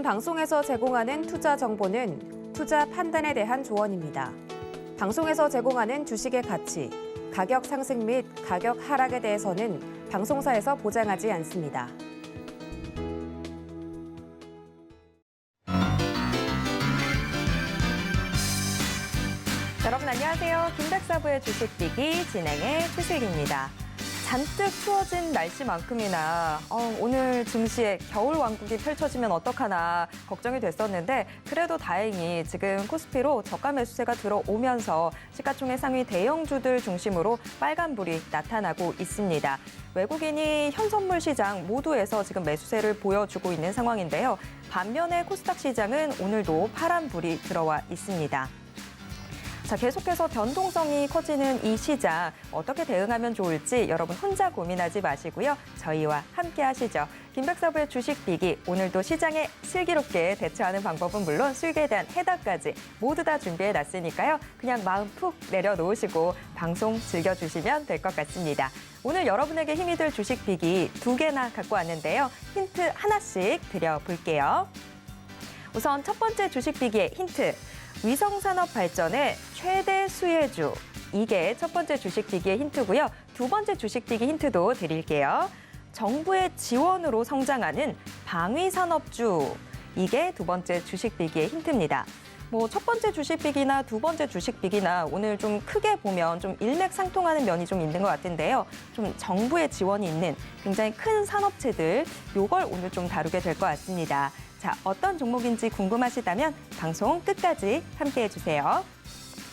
방송에서 제공하는 투자 정보는 투자 판단에 대한 조언입니다. 방송에서 제공하는 주식의 가치, 가격 상승 및 가격 하락에 대해서는 방송사에서 보장하지 않습니다. 여러분 안녕하세요. 김백사부의 주식비기 진행의 최수익입니다. 잔뜩 추워진 날씨만큼이나 오늘 증시에 겨울 왕국이 펼쳐지면 어떡하나 걱정이 됐었는데 그래도 다행히 지금 코스피로 저가 매수세가 들어오면서 시가총액 상위 대형주들 중심으로 빨간불이 나타나고 있습니다. 외국인이 현선물 시장 모두에서 지금 매수세를 보여주고 있는 상황인데요. 반면에 코스닥 시장은 오늘도 파란불이 들어와 있습니다. 자, 계속해서 변동성이 커지는 이 시장 어떻게 대응하면 좋을지 여러분 혼자 고민하지 마시고요. 저희와 함께 하시죠. 김백사부의 주식비기 오늘도 시장에 슬기롭게 대처하는 방법은 물론 수익에 대한 해답까지 모두 다 준비해놨으니까요. 그냥 마음 푹 내려놓으시고 방송 즐겨주시면 될 것 같습니다. 오늘 여러분에게 힘이 될 주식비기 2개나 갖고 왔는데요. 힌트 하나씩 드려볼게요. 우선 첫 번째 주식비기의 힌트. 위성산업 발전의 최대 수혜주. 이게 첫 번째 주식비기의 힌트고요. 두 번째 주식비기 힌트도 드릴게요. 정부의 지원으로 성장하는 방위산업주. 이게 두 번째 주식비기의 힌트입니다. 첫 번째 주식비기나 두 번째 주식비기나 오늘 좀 크게 보면 좀 일맥상통하는 면이 좀 있는 것 같은데요. 좀 정부의 지원이 있는 굉장히 큰 산업체들, 요걸 오늘 좀 다루게 될 것 같습니다. 자, 어떤 종목인지 궁금하시다면 방송 끝까지 함께해 주세요.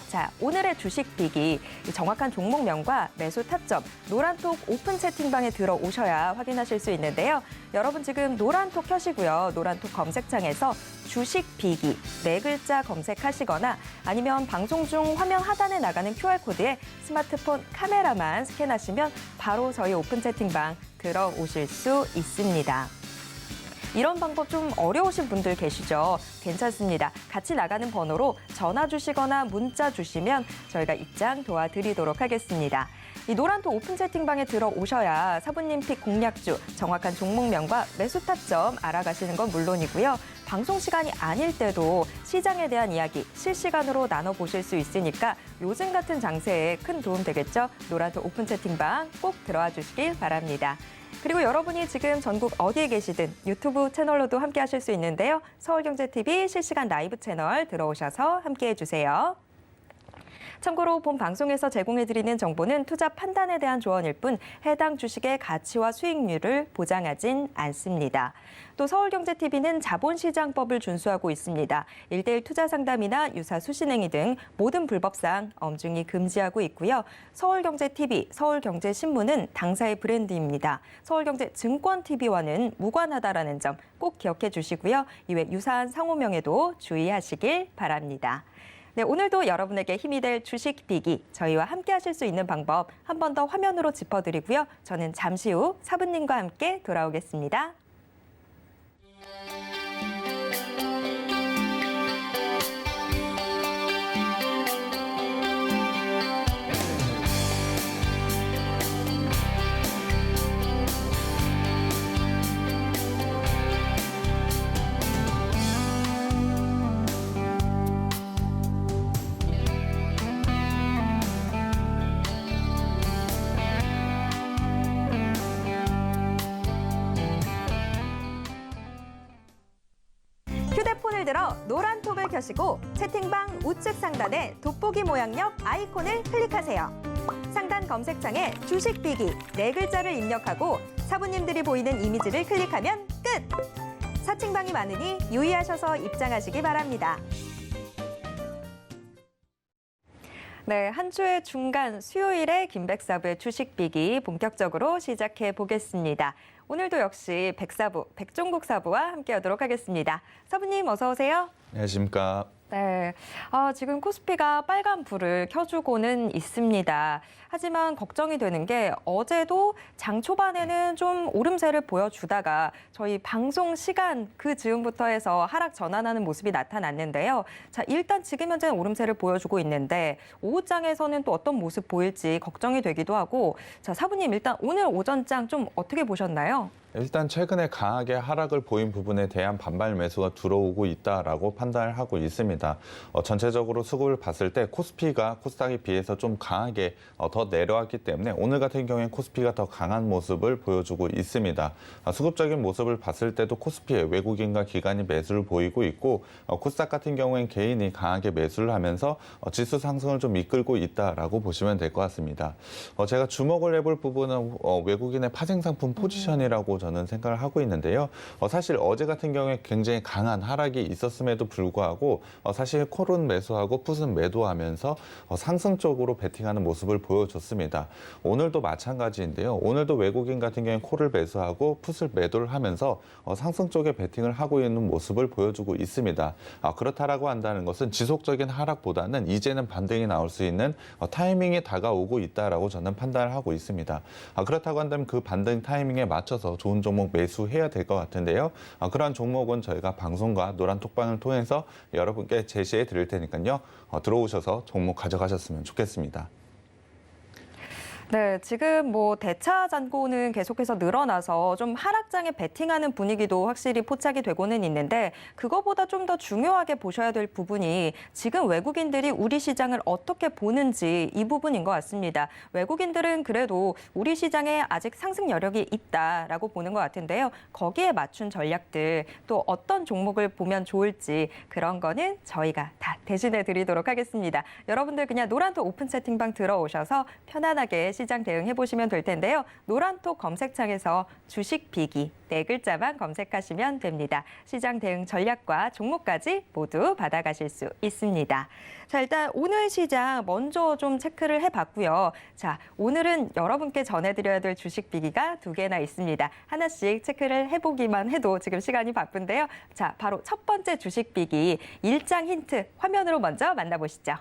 자, 오늘의 주식비기 정확한 종목명과 매수 타점, 노란톡 오픈 채팅방에 들어오셔야 확인하실 수 있는데요. 여러분 지금 노란톡 켜시고요. 노란톡 검색창에서 주식비기 4글자 검색하시거나 아니면 방송 중 화면 하단에 나가는 QR코드에 스마트폰 카메라만 스캔하시면 바로 저희 오픈 채팅방 들어오실 수 있습니다. 이런 방법 좀 어려우신 분들 계시죠? 괜찮습니다. 같이 나가는 번호로 전화 주시거나 문자 주시면 저희가 입장 도와드리도록 하겠습니다. 이 노란톡 오픈 채팅방에 들어오셔야 사부님 픽 공략주, 정확한 종목명과 매수 타점 알아가시는 건 물론이고요. 방송 시간이 아닐 때도 시장에 대한 이야기 실시간으로 나눠보실 수 있으니까 요즘 같은 장세에 큰 도움 되겠죠? 노란톡 오픈 채팅방 꼭 들어와 주시길 바랍니다. 그리고 여러분이 지금 전국 어디에 계시든 유튜브 채널로도 함께 하실 수 있는데요. 서울경제TV 실시간 라이브 채널 들어오셔서 함께해 주세요. 참고로 본 방송에서 제공해드리는 정보는 투자 판단에 대한 조언일 뿐 해당 주식의 가치와 수익률을 보장하진 않습니다. 또 서울경제TV는 자본시장법을 준수하고 있습니다. 1:1 투자 상담이나 유사 수신행위 등 모든 불법상 엄중히 금지하고 있고요. 서울경제TV, 서울경제신문은 당사의 브랜드입니다. 서울경제증권TV와는 무관하다라는 점 꼭 기억해 주시고요. 이외 유사한 상호명에도 주의하시길 바랍니다. 네, 오늘도 여러분에게 힘이 될 주식비기, 저희와 함께 하실 수 있는 방법 한 번 더 화면으로 짚어드리고요. 저는 잠시 후 사부님과 함께 돌아오겠습니다. 휴대폰을 들어 노란톡을 켜시고 채팅방 우측 상단에 돋보기 모양역 아이콘을 클릭하세요. 상단 검색창에 주식비기 4글자를 입력하고 사부님들이 보이는 이미지를 클릭하면 끝! 사칭방이 많으니 유의하셔서 입장하시기 바랍니다. 네, 한 주의 중간 수요일에 김백사부의 주식비기 본격적으로 시작해 보겠습니다. 오늘도 역시 백사부, 백종국 사부와 함께하도록 하겠습니다. 사부님 어서 오세요. 안녕하십니까. 네, 지금 코스피가 빨간 불을 켜주고는 있습니다. 하지만 걱정이 되는 게 어제도 장 초반에는 좀 오름세를 보여주다가 저희 방송 시간 그 즈음부터 해서 하락 전환하는 모습이 나타났는데요. 자, 일단 지금 현재는 오름세를 보여주고 있는데 오후장에서는 또 어떤 모습 보일지 걱정이 되기도 하고 자, 사부님 일단 오늘 오전장 좀 어떻게 보셨나요? 일단 최근에 강하게 하락을 보인 부분에 대한 반발 매수가 들어오고 있다라고 판단을 하고 있습니다. 전체적으로 수급을 봤을 때 코스피가 코스닥에 비해서 좀 강하게 더 내려왔기 때문에 오늘 같은 경우엔 코스피가 더 강한 모습을 보여주고 있습니다. 수급적인 모습을 봤을 때도 코스피에 외국인과 기관이 매수를 보이고 있고 코스닥 같은 경우엔 개인이 강하게 매수를 하면서 지수 상승을 좀 이끌고 있다라고 보시면 될 것 같습니다. 제가 주목을 해볼 부분은 외국인의 파생 상품 포지션이라고 저는 생각을 하고 있는데요. 사실 어제 같은 경우에 굉장히 강한 하락이 있었음에도 불구하고 사실 콜은 매수하고 풋은 매도하면서 상승 쪽으로 베팅하는 모습을 보여줬습니다. 오늘도 마찬가지인데요. 오늘도 외국인 같은 경우에 콜을 매수하고 풋을 매도를 하면서 상승 쪽에 베팅을 하고 있는 모습을 보여주고 있습니다. 그렇다라고 한다는 것은 지속적인 하락보다는 이제는 반등이 나올 수 있는 타이밍이 다가오고 있다라고 저는 판단을 하고 있습니다. 그렇다고 한다면 그 반등 타이밍에 맞춰서 좋은 종목 매수해야 될 것 같은데요. 그러한 종목은 저희가 방송과 노란 톡방을 통해서 여러분께 제시해 드릴 테니까요. 들어오셔서 종목 가져가셨으면 좋겠습니다. 네, 지금 뭐 대차 잔고는 계속해서 늘어나서 좀 하락장에 베팅하는 분위기도 확실히 포착이 되고는 있는데 그거보다 좀 더 중요하게 보셔야 될 부분이 지금 외국인들이 우리 시장을 어떻게 보는지 이 부분인 것 같습니다. 외국인들은 그래도 우리 시장에 아직 상승 여력이 있다라고 보는 것 같은데요. 거기에 맞춘 전략들 또 어떤 종목을 보면 좋을지 그런 거는 저희가 다 대신해 드리도록 하겠습니다. 여러분들 그냥 노란톡 오픈 채팅방 들어오셔서 편안하게 시장 대응해 보시면 될 텐데요. 노란톡 검색창에서 주식 비기 네 글자만 검색하시면 됩니다. 시장 대응 전략과 종목까지 모두 받아가실 수 있습니다. 자, 일단 오늘 시장 먼저 좀 체크를 해봤고요. 자, 오늘은 여러분께 전해드려야 될 주식 비기가 2개나 있습니다. 하나씩 체크를 해보기만 해도 지금 시간이 바쁜데요. 자, 바로 첫 번째 주식 비기 일장 힌트 화면으로 먼저 만나보시죠.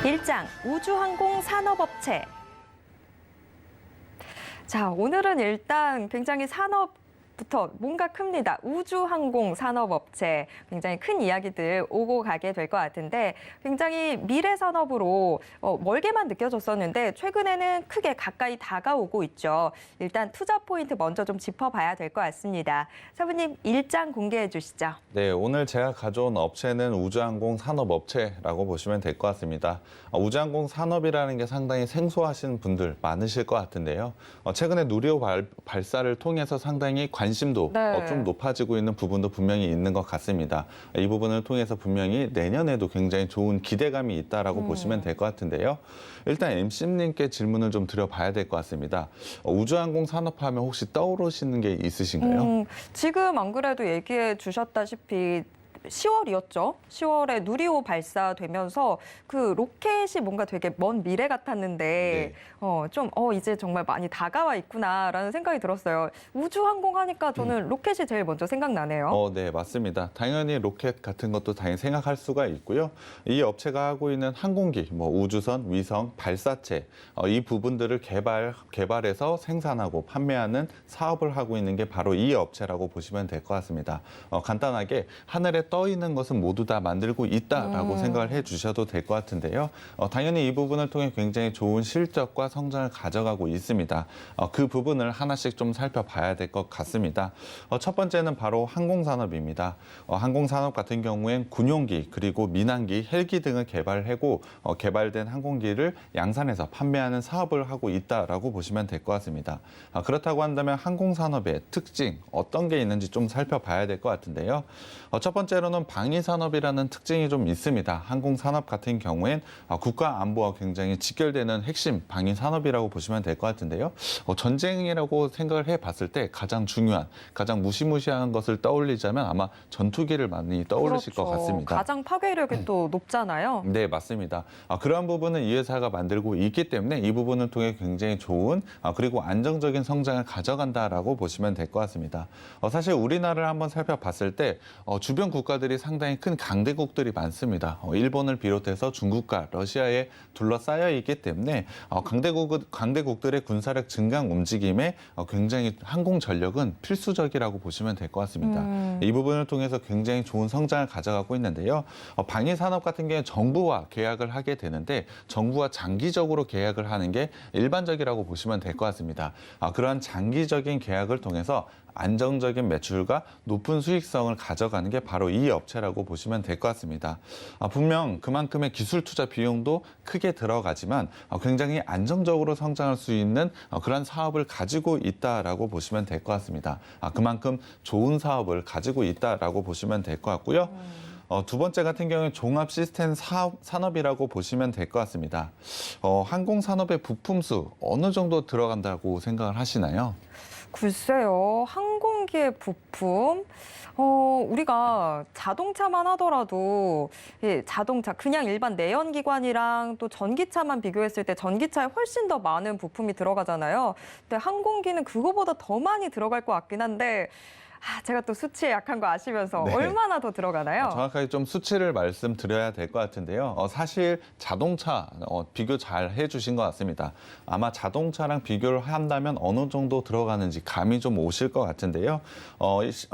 일장 우주항공산업업체. 자, 오늘은 일단 굉장히 산업부터 뭔가 큽니다. 우주항공산업업체. 굉장히 큰 이야기들 오고 가게 될 것 같은데 굉장히 미래 산업으로 멀게만 느껴졌었는데 최근에는 크게 가까이 다가오고 있죠. 일단 투자 포인트 먼저 좀 짚어봐야 될 것 같습니다. 사부님 일장 공개해 주시죠. 네, 오늘 제가 가져온 업체는 우주항공 산업업체라고 보시면 될 것 같습니다. 우주항공 산업이라는 게 상당히 생소하신 분들 많으실 것 같은데요. 최근에 누리호 발사를 통해서 상당히 관심도 네. 좀 높아지고 있는 부분도 분명히 있는 것 같습니다. 이 부분을 통해서 분명히 내년에도 굉장히 좋은 기대감이 있다라고 보시면 될 것 같은데요. 일단 MC님께 질문을 좀 드려봐야 될 것 같습니다. 우주항공 산업하면 혹시 떠오르시는 게 있으신가요? 지금 안 그래도 얘기해 주셨다시피 10월이었죠. 10월에 누리호 발사되면서 그 로켓이 뭔가 되게 먼 미래 같았는데 이제 정말 많이 다가와 있구나라는 생각이 들었어요. 우주항공 하니까 저는 로켓이 제일 먼저 생각나네요. 네, 맞습니다. 당연히 로켓 같은 것도 당연히 생각할 수가 있고요. 이 업체가 하고 있는 항공기, 우주선, 위성, 발사체 이 부분들을 개발해서 생산하고 판매하는 사업을 하고 있는 게 바로 이 업체라고 보시면 될 것 같습니다. 간단하게 하늘에 떠 있는 것은 모두 다 만들고 있다라고 생각을 해주셔도 될 것 같은데요. 당연히 이 부분을 통해 굉장히 좋은 실적과 성장을 가져가고 있습니다. 그 부분을 하나씩 좀 살펴봐야 될 것 같습니다. 첫 번째는 바로 항공산업입니다. 항공산업 같은 경우엔 군용기 그리고 민항기, 헬기 등을 개발하고 개발된 항공기를 양산해서 판매하는 사업을 하고 있다라고 보시면 될 것 같습니다. 그렇다고 한다면 항공산업의 특징 어떤 게 있는지 좀 살펴봐야 될 것 같은데요. 첫 번째로는 방위산업이라는 특징이 좀 있습니다. 항공산업 같은 경우엔 국가 안보와 굉장히 직결되는 핵심 방위산업이라고 보시면 될 것 같은데요. 전쟁이라고 생각을 해봤을 때 가장 중요한, 가장 무시무시한 것을 떠올리자면 아마 전투기를 많이 떠올리실 것 같습니다. 가장 파괴력이 또 높잖아요. 네, 맞습니다. 그러한 부분은 이 회사가 만들고 있기 때문에 이 부분을 통해 굉장히 좋은 그리고 안정적인 성장을 가져간다라고 보시면 될 것 같습니다. 사실 우리나라를 한번 살펴봤을 때 주변 국가 국가들이 상당히 큰 강대국들이 많습니다. 일본을 비롯해서 중국과 러시아에 둘러싸여 있기 때문에 강대국들의 군사력 증강 움직임에 굉장히 항공 전력은 필수적이라고 보시면 될 것 같습니다. 이 부분을 통해서 굉장히 좋은 성장을 가져가고 있는데요. 방위 산업 같은 경우에 정부와 계약을 하게 되는데 정부와 장기적으로 계약을 하는 게 일반적이라고 보시면 될 것 같습니다. 그러한 장기적인 계약을 통해서 안정적인 매출과 높은 수익성을 가져가는 게 바로 이 업체라고 보시면 될 것 같습니다. 분명 그만큼의 기술 투자 비용도 크게 들어가지만 굉장히 안정적으로 성장할 수 있는 그런 사업을 가지고 있다라고 보시면 될 것 같습니다. 그만큼 좋은 사업을 가지고 있다라고 보시면 될 것 같고요. 두 번째 같은 경우는 종합 시스템 산업이라고 보시면 될 것 같습니다. 항공 산업의 부품수 어느 정도 들어간다고 생각을 하시나요? 글쎄요, 항공기의 부품. 우리가 자동차만 하더라도 자동차 그냥 일반 내연기관이랑 또 전기차만 비교했을 때 전기차에 훨씬 더 많은 부품이 들어가잖아요. 근데 항공기는 그거보다 더 많이 들어갈 것 같긴 한데 제가 또 수치에 약한 거 아시면서 네. 얼마나 더 들어가나요? 정확하게 좀 수치를 말씀드려야 될 것 같은데요. 사실 자동차 비교 잘 해주신 것 같습니다. 아마 자동차랑 비교를 한다면 어느 정도 들어가는지 감이 좀 오실 것 같은데요.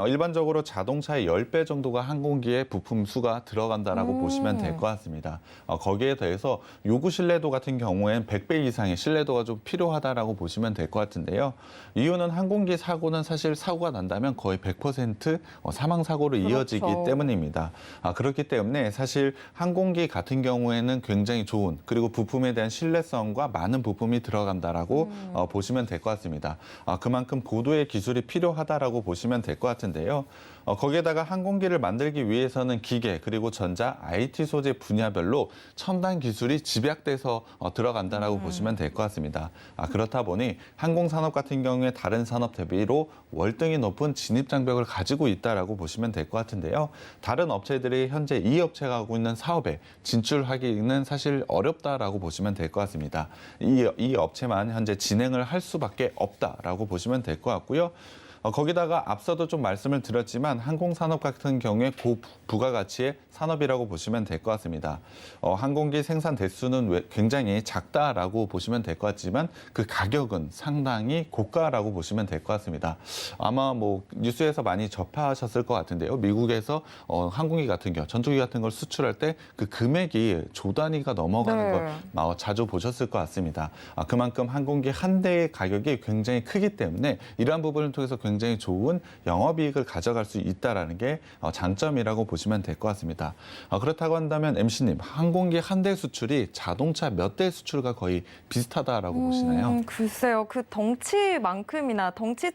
일반적으로 자동차의 10배 정도가 항공기의 부품 수가 들어간다라고 보시면 될 것 같습니다. 거기에 더해서 요구 신뢰도 같은 경우엔 100배 이상의 신뢰도가 좀 필요하다라고 보시면 될 것 같은데요. 이유는 항공기 사고는 사실 사고가 난다면 거의 100% 사망 사고로 이어지기 그렇죠. 때문입니다. 그렇기 때문에 사실 항공기 같은 경우에는 굉장히 좋은 그리고 부품에 대한 신뢰성과 많은 부품이 들어간다라고 보시면 될 것 같습니다. 그만큼 고도의 기술이 필요하다라고 보시면 될 것 같은데요. 거기에다가 항공기를 만들기 위해서는 기계 그리고 전자, IT 소재 분야별로 첨단 기술이 집약돼서 들어간다라고 보시면 될 것 같습니다. 그렇다 보니 항공산업 같은 경우에 다른 산업 대비로 월등히 높은 진입 장벽을 가지고 있다라고 보시면 될 것 같은데요. 다른 업체들이 현재 이 업체가 하고 있는 사업에 진출하기는 사실 어렵다라고 보시면 될 것 같습니다. 이 업체만 현재 진행을 할 수밖에 없다라고 보시면 될 것 같고요. 거기다가 앞서도 좀 말씀을 드렸지만 항공산업 같은 경우에 고부가가치의 산업이라고 보시면 될 것 같습니다. 항공기 생산 대수는 굉장히 작다라고 보시면 될 것 같지만 그 가격은 상당히 고가라고 보시면 될 것 같습니다. 아마 뭐 뉴스에서 많이 접하셨을 것 같은데요. 미국에서 항공기 같은 경우, 전투기 같은 걸 수출할 때 그 금액이 조 단위가 넘어가는 네. 걸 자주 보셨을 것 같습니다. 그만큼 항공기 한 대의 가격이 굉장히 크기 때문에 이러한 부분을 통해서 굉장히 좋은 영업이익을 가져갈 수 있다는 게 장점이라고 보시면 될 것 같습니다. 그렇다고 한다면 MC님, 항공기 한 대 수출이 자동차 몇 대 수출과 거의 비슷하다라고 보시나요? 글쎄요, 그 덩치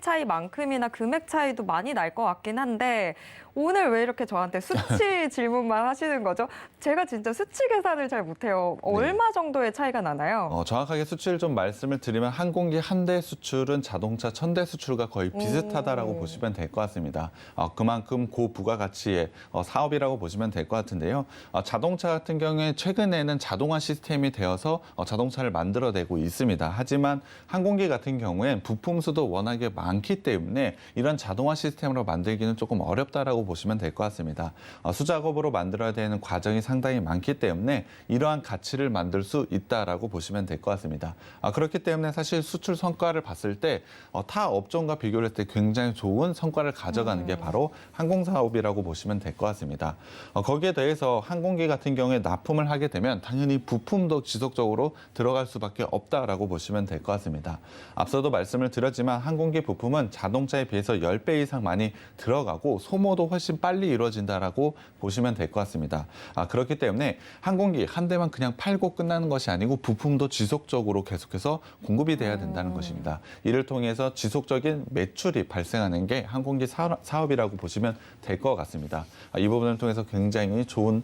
차이만큼이나 금액 차이도 많이 날 것 같긴 한데 오늘 왜 이렇게 저한테 수치 질문만 하시는 거죠? 제가 진짜 수치 계산을 잘 못해요. 얼마 정도의 차이가 나나요? 정확하게 수치를 좀 말씀을 드리면 항공기 한 대 수출은 자동차 1000대 수출과 거의 비슷하다라고 보시면 될 것 같습니다. 그만큼 고부가가치의 사업이라고 보시면 될 것 같은데요. 자동차 같은 경우에 최근에는 자동화 시스템이 되어서 자동차를 만들어내고 있습니다. 하지만 항공기 같은 경우엔 부품 수도 워낙에 많기 때문에 이런 자동화 시스템으로 만들기는 조금 어렵다라고 보시면 될 것 같습니다. 수작업으로 만들어야 되는 과정이 상당히 많기 때문에 이러한 가치를 만들 수 있다라고 보시면 될 것 같습니다. 그렇기 때문에 사실 수출 성과를 봤을 때 타 업종과 비교를 했을 때 굉장히 좋은 성과를 가져가는 게 바로 항공사업이라고 보시면 될 것 같습니다. 거기에 대해서 항공기 같은 경우에 납품을 하게 되면 당연히 부품도 지속적으로 들어갈 수밖에 없다라고 보시면 될 것 같습니다. 앞서도 말씀을 드렸지만 항공기 부품은 자동차에 비해서 10배 이상 많이 들어가고 소모도 훨씬 빨리 이루어진다라고 보시면 될 것 같습니다. 그렇기 때문에 항공기 한 대만 그냥 팔고 끝나는 것이 아니고 부품도 지속적으로 계속해서 공급이 돼야 된다는 것입니다. 이를 통해서 지속적인 매출이 발생하는 게 항공기 사업이라고 보시면 될 것 같습니다. 이 부분을 통해서 굉장히 좋은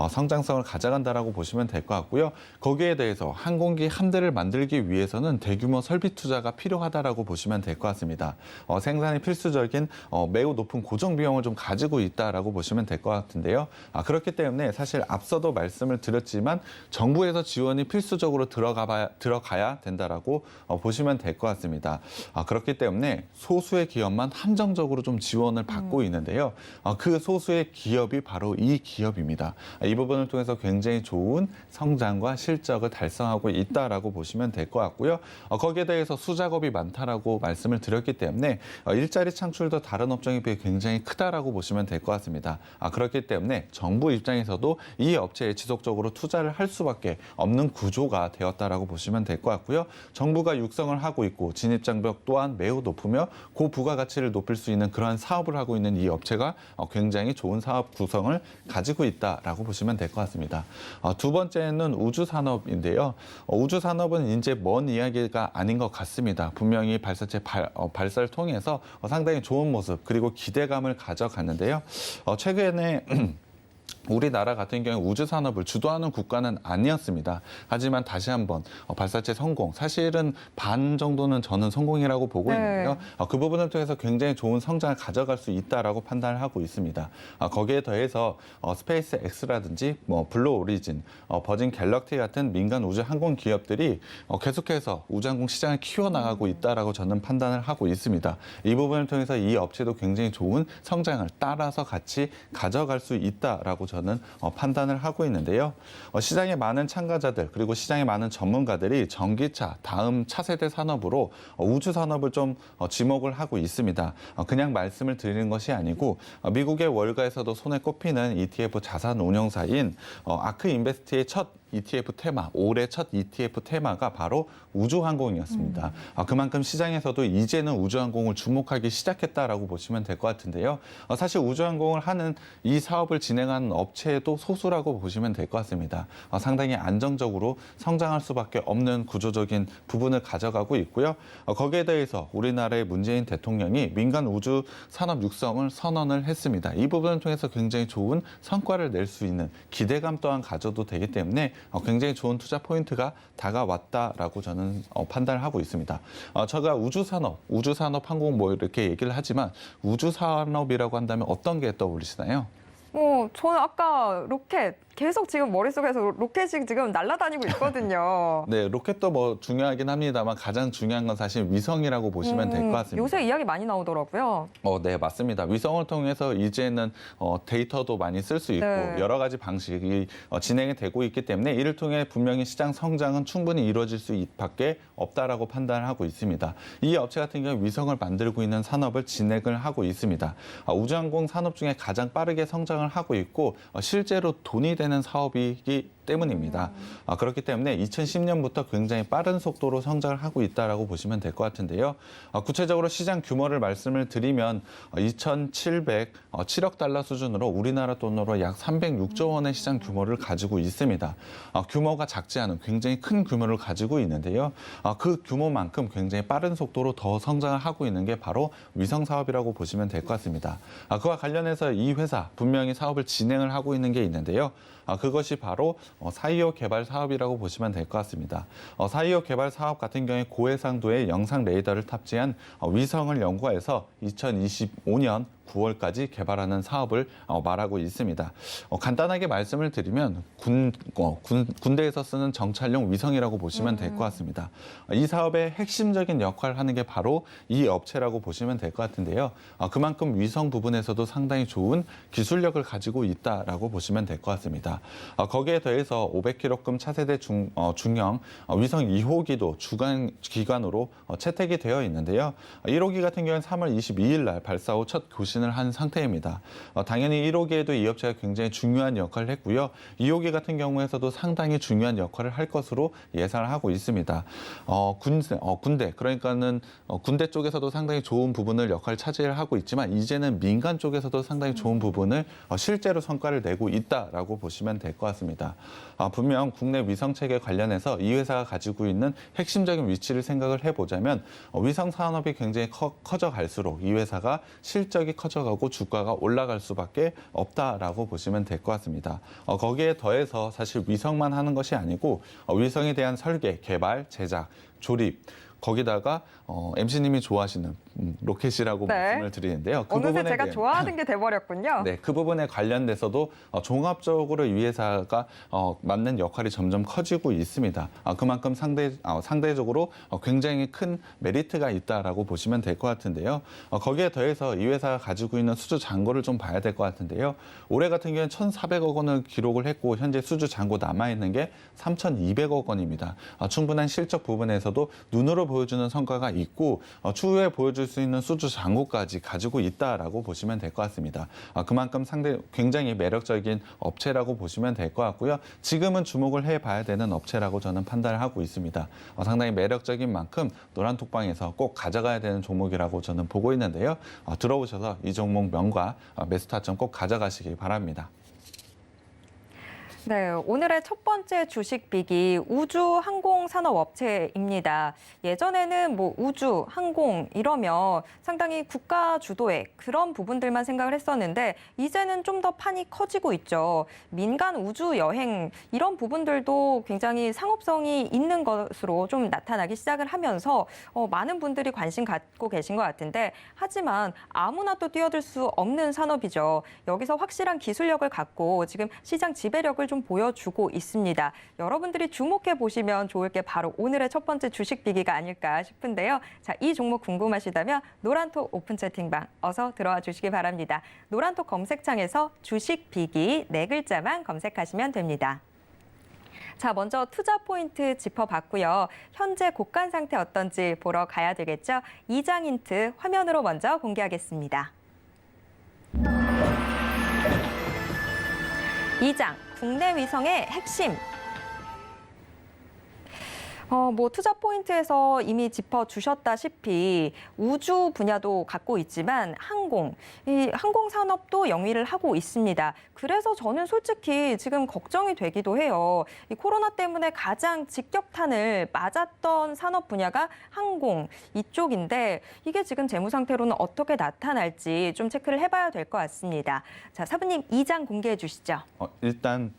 성장성을 가져간다라고 보시면 될 것 같고요. 거기에 대해서 항공기 한 대를 만들기 위해서는 대규모 설비 투자가 필요하다라고 보시면 될 것 같습니다. 생산이 필수적인 매우 높은 고정 비용을 좀 가지고 가지고 있다라고 보시면 될 것 같은데요. 그렇기 때문에 사실 앞서도 말씀을 드렸지만 정부에서 지원이 필수적으로 들어가야 된다라고 보시면 될 것 같습니다. 그렇기 때문에 소수의 기업만 한정적으로 좀 지원을 받고 있는데요. 그 소수의 기업이 바로 이 기업입니다. 이 부분을 통해서 굉장히 좋은 성장과 실적을 달성하고 있다라고 보시면 될 것 같고요. 거기에 대해서 수작업이 많다라고 말씀을 드렸기 때문에 일자리 창출도 다른 업종에 비해 굉장히 크다라고 보시면 될 것 같습니다. 그렇기 때문에 정부 입장에서도 이 업체에 지속적으로 투자를 할 수밖에 없는 구조가 되었다라고 보시면 될 것 같고요. 정부가 육성을 하고 있고 진입 장벽 또한 매우 높으며 고부가가치를 높일 수 있는 그러한 사업을 하고 있는 이 업체가 굉장히 좋은 사업 구성을 가지고 있다라고 보시면 될 것 같습니다. 두 번째는 우주산업인데요. 우주산업은 이제 먼 이야기가 아닌 것 같습니다. 분명히 발사체 발사를 통해서 상당히 좋은 모습 그리고 기대감을 가져갔는데요. 최근에 우리나라 같은 경우 우주 산업을 주도하는 국가는 아니었습니다. 하지만 다시 한번 발사체 성공, 사실은 반 정도는 저는 성공이라고 보고 있는데요. 그 부분을 통해서 굉장히 좋은 성장을 가져갈 수 있다라고 판단을 하고 있습니다. 거기에 더해서 스페이스 X라든지 블루 오리진, 버진 갤럭시 같은 민간 우주 항공 기업들이 계속해서 우주항공 시장을 키워나가고 있다라고 저는 판단을 하고 있습니다. 이 부분을 통해서 이 업체도 굉장히 좋은 성장을 따라서 같이 가져갈 수 있다라고 저는 판단을 하고 있는데요. 시장에 많은 참가자들 그리고 시장에 많은 전문가들이 전기차 다음 차세대 산업으로 우주 산업을 좀 지목을 하고 있습니다. 그냥 말씀을 드리는 것이 아니고 미국의 월가에서도 손에 꼽히는 ETF 자산 운용사인 아크 인베스트의 첫 ETF 테마, 올해 첫 ETF 테마가 바로 우주항공이었습니다. 그만큼 시장에서도 이제는 우주항공을 주목하기 시작했다라고 보시면 될 것 같은데요. 사실 우주항공을 하는 이 사업을 진행하는 업체도 소수라고 보시면 될 것 같습니다. 상당히 안정적으로 성장할 수밖에 없는 구조적인 부분을 가져가고 있고요. 거기에 대해서 우리나라의 문재인 대통령이 민간 우주 산업 육성을 선언을 했습니다. 이 부분을 통해서 굉장히 좋은 성과를 낼 수 있는 기대감 또한 가져도 되기 때문에 굉장히 좋은 투자 포인트가 다가왔다라고 저는 판단을 하고 있습니다. 제가 우주산업 항공 이렇게 얘기를 하지만 우주산업이라고 한다면 어떤 게 떠올리시나요? 저는 아까 로켓 계속 지금 머릿속에서 로켓이 지금 날아다니고 있거든요. 네, 로켓도 중요하긴 합니다만 가장 중요한 건 사실 위성이라고 보시면 될 것 같습니다. 요새 이야기 많이 나오더라고요. 네, 맞습니다. 위성을 통해서 이제는 데이터도 많이 쓸 수 있고 네. 여러 가지 방식이 진행이 되고 있기 때문에 이를 통해 분명히 시장 성장은 충분히 이루어질 수밖에 없다라고 판단을 하고 있습니다. 이 업체 같은 경우 위성을 만들고 있는 산업을 진행을 하고 있습니다. 우주항공 산업 중에 가장 빠르게 성장을 하고 있고 실제로 돈이 되는 사업이기 때문입니다. 그렇기 때문에 2010년부터 굉장히 빠른 속도로 성장을 하고 있다라고 보시면 될 것 같은데요. 구체적으로 시장 규모를 말씀을 드리면 2,707억 달러 수준으로 우리나라 돈으로 약 306조 원의 시장 규모를 가지고 있습니다. 규모가 작지 않은 굉장히 큰 규모를 가지고 있는데요. 그 규모만큼 굉장히 빠른 속도로 더 성장을 하고 있는 게 바로 위성 사업이라고 보시면 될 것 같습니다. 그와 관련해서 이 회사 분명히 사업을 진행을 하고 있는 게 있는데요. 그것이 바로 사이오 개발 사업이라고 보시면 될 것 같습니다. 사이오 개발 사업 같은 경우에 고해상도의 영상 레이더를 탑재한 위성을 연구해서 2025년 9월까지 개발하는 사업을 말하고 있습니다. 간단하게 말씀을 드리면 군대에서 쓰는 정찰용 위성이라고 보시면 될 것 같습니다. 이 사업의 핵심적인 역할을 하는 게 바로 이 업체라고 보시면 될 것 같은데요. 그만큼 위성 부분에서도 상당히 좋은 기술력을 가지고 있다라고 보시면 될 것 같습니다. 거기에 더해서 500kg급 차세대 중형 위성 2호기도 주간 기관으로 채택이 되어 있는데요. 1호기 같은 경우는 3월 22일 날 발사 후 첫 교신을 한 상태입니다. 당연히 1호기에도 이 업체가 굉장히 중요한 역할을 했고요. 2호기 같은 경우에서도 상당히 중요한 역할을 할 것으로 예상을 하고 있습니다. 군대 그러니까는 군대 쪽에서도 상당히 좋은 부분을 역할을 차지하고 있지만 이제는 민간 쪽에서도 상당히 좋은 부분을 실제로 성과를 내고 있다라고 보시면 될 것 같습니다. 분명 국내 위성 체계 관련해서 이 회사가 가지고 있는 핵심적인 위치를 생각을 해보자면 위성 산업이 굉장히 커져갈수록 이 회사가 실적이 커져가고 주가가 올라갈 수밖에 없다라고 보시면 될 것 같습니다. 거기에 더해서 사실 위성만 하는 것이 아니고 위성에 대한 설계, 개발, 제작, 조립 거기다가 MC님이 좋아하시는 로켓이라고 네. 말씀을 드리는데요. 그 어느새 부분에 제가 대한- 좋아하는 게 돼버렸군요. 네, 그 부분에 관련돼서도 종합적으로 이 회사가 맡는 역할이 점점 커지고 있습니다. 그만큼 상대적으로 굉장히 큰 메리트가 있다라고 보시면 될 것 같은데요. 거기에 더해서 이 회사가 가지고 있는 수주 잔고를 좀 봐야 될 것 같은데요. 올해 같은 경우에는 1,400억 원을 기록을 했고 현재 수주 잔고 남아있는 게 3,200억 원입니다. 충분한 실적 부분에서도 눈으로 보여주는 성과가 있고 추후에 보여줄 수 있는 수주 잔고까지 가지고 있다라고 보시면 될 것 같습니다. 그만큼 굉장히 매력적인 업체라고 보시면 될 것 같고요. 지금은 주목을 해봐야 되는 업체라고 저는 판단을 하고 있습니다. 상당히 매력적인 만큼 노란톡방에서 꼭 가져가야 되는 종목이라고 저는 보고 있는데요. 들어오셔서 이 종목 명과 매수 타점 꼭 가져가시기 바랍니다. 네, 오늘의 첫 번째 주식 빅이 우주항공산업업체입니다. 예전에는 뭐 우주, 항공 이러면 상당히 국가 주도의 그런 부분들만 생각을 했었는데 이제는 좀 더 판이 커지고 있죠. 민간 우주 여행 이런 부분들도 굉장히 상업성이 있는 것으로 좀 나타나기 시작을 하면서 많은 분들이 관심 갖고 계신 것 같은데 하지만 아무나 또 뛰어들 수 없는 산업이죠. 여기서 확실한 기술력을 갖고 지금 시장 지배력을 좀 보여주고 있습니다. 여러분들이 주목해 보시면 좋을 게 바로 오늘의 첫 번째 주식 비기가 아닐까 싶은데요. 자, 이 종목 궁금하시다면 노란톡 오픈 채팅방 어서 들어와 주시기 바랍니다. 노란톡 검색창에서 주식 비기 네 글자만 검색하시면 됩니다. 자, 먼저 투자 포인트 짚어봤고요. 현재 곡간 상태 어떤지 보러 가야 되겠죠? 2장 힌트 화면으로 먼저 공개하겠습니다. 2장, 국내 위성의 핵심. 투자 포인트에서 이미 짚어주셨다시피 우주 분야도 갖고 있지만 이 항공 산업도 영위를 하고 있습니다. 그래서 저는 솔직히 지금 걱정이 되기도 해요. 이 코로나 때문에 가장 직격탄을 맞았던 산업 분야가 항공 이쪽인데 이게 지금 재무 상태로는 어떻게 나타날지 좀 체크를 해봐야 될 것 같습니다. 자, 사부님 2장 공개해 주시죠. 일단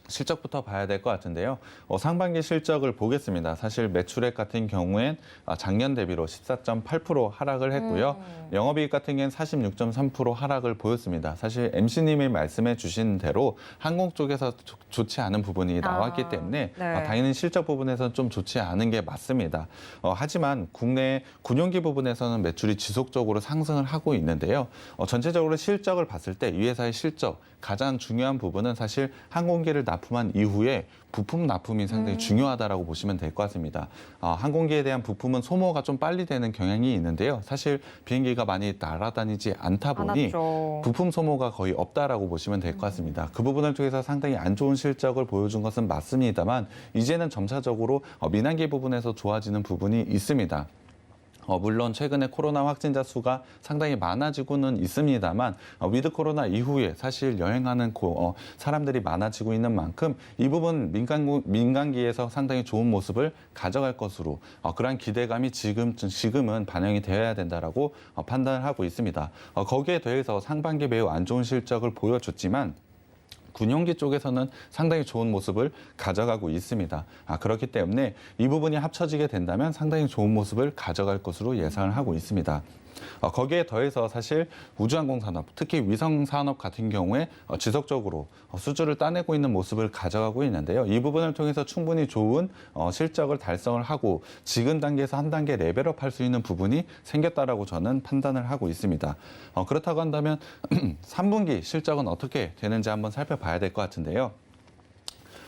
실적부터 봐야 될 것 같은데요. 상반기 실적을 보겠습니다. 사실 매출액 같은 경우엔 작년 대비로 14.8% 하락을 했고요. 영업이익 같은 경우엔 46.3% 하락을 보였습니다. 사실 MC님이 말씀해 주신 대로 항공 쪽에서 좋지 않은 부분이 나왔기 때문에 네. 당연히 실적 부분에서는 좀 좋지 않은 게 맞습니다. 하지만 국내 군용기 부분에서는 매출이 지속적으로 상승을 하고 있는데요. 전체적으로 실적을 봤을 때 이 회사의 실적 가장 중요한 부분은 사실 항공기를 납품한 이후에 부품 납품이 상당히 중요하다라고 보시면 될 것 같습니다. 항공기에 대한 부품은 소모가 좀 빨리 되는 경향이 있는데요. 사실 비행기가 많이 날아다니지 않다 보니 많았죠. 부품 소모가 거의 없다라고 보시면 될 것 같습니다. 그 부분을 통해서 상당히 안 좋은 실적을 보여준 것은 맞습니다만 이제는 점차적으로 민항기 부분에서 좋아지는 부분이 있습니다. 물론 최근에 코로나 확진자 수가 상당히 많아지고는 있습니다만 위드 코로나 이후에 사실 여행하는 사람들이 많아지고 있는 만큼 이 부분 민간기에서 상당히 좋은 모습을 가져갈 것으로 그러한 기대감이 지금은 반영이 되어야 된다라고 판단을 하고 있습니다. 거기에 더해서 상반기 매우 안 좋은 실적을 보여줬지만 군용기 쪽에서는 상당히 좋은 모습을 가져가고 있습니다. 그렇기 때문에 이 부분이 합쳐지게 된다면 상당히 좋은 모습을 가져갈 것으로 예상을 하고 있습니다. 거기에 더해서 사실 우주항공산업, 특히 위성산업 같은 경우에 지속적으로 수주를 따내고 있는 모습을 가져가고 있는데요. 이 부분을 통해서 충분히 좋은 실적을 달성을 하고 지금 단계에서 한 단계 레벨업 할 수 있는 부분이 생겼다라고 저는 판단을 하고 있습니다. 그렇다고 한다면 3분기 실적은 어떻게 되는지 한번 살펴봐야 될 것 같은데요.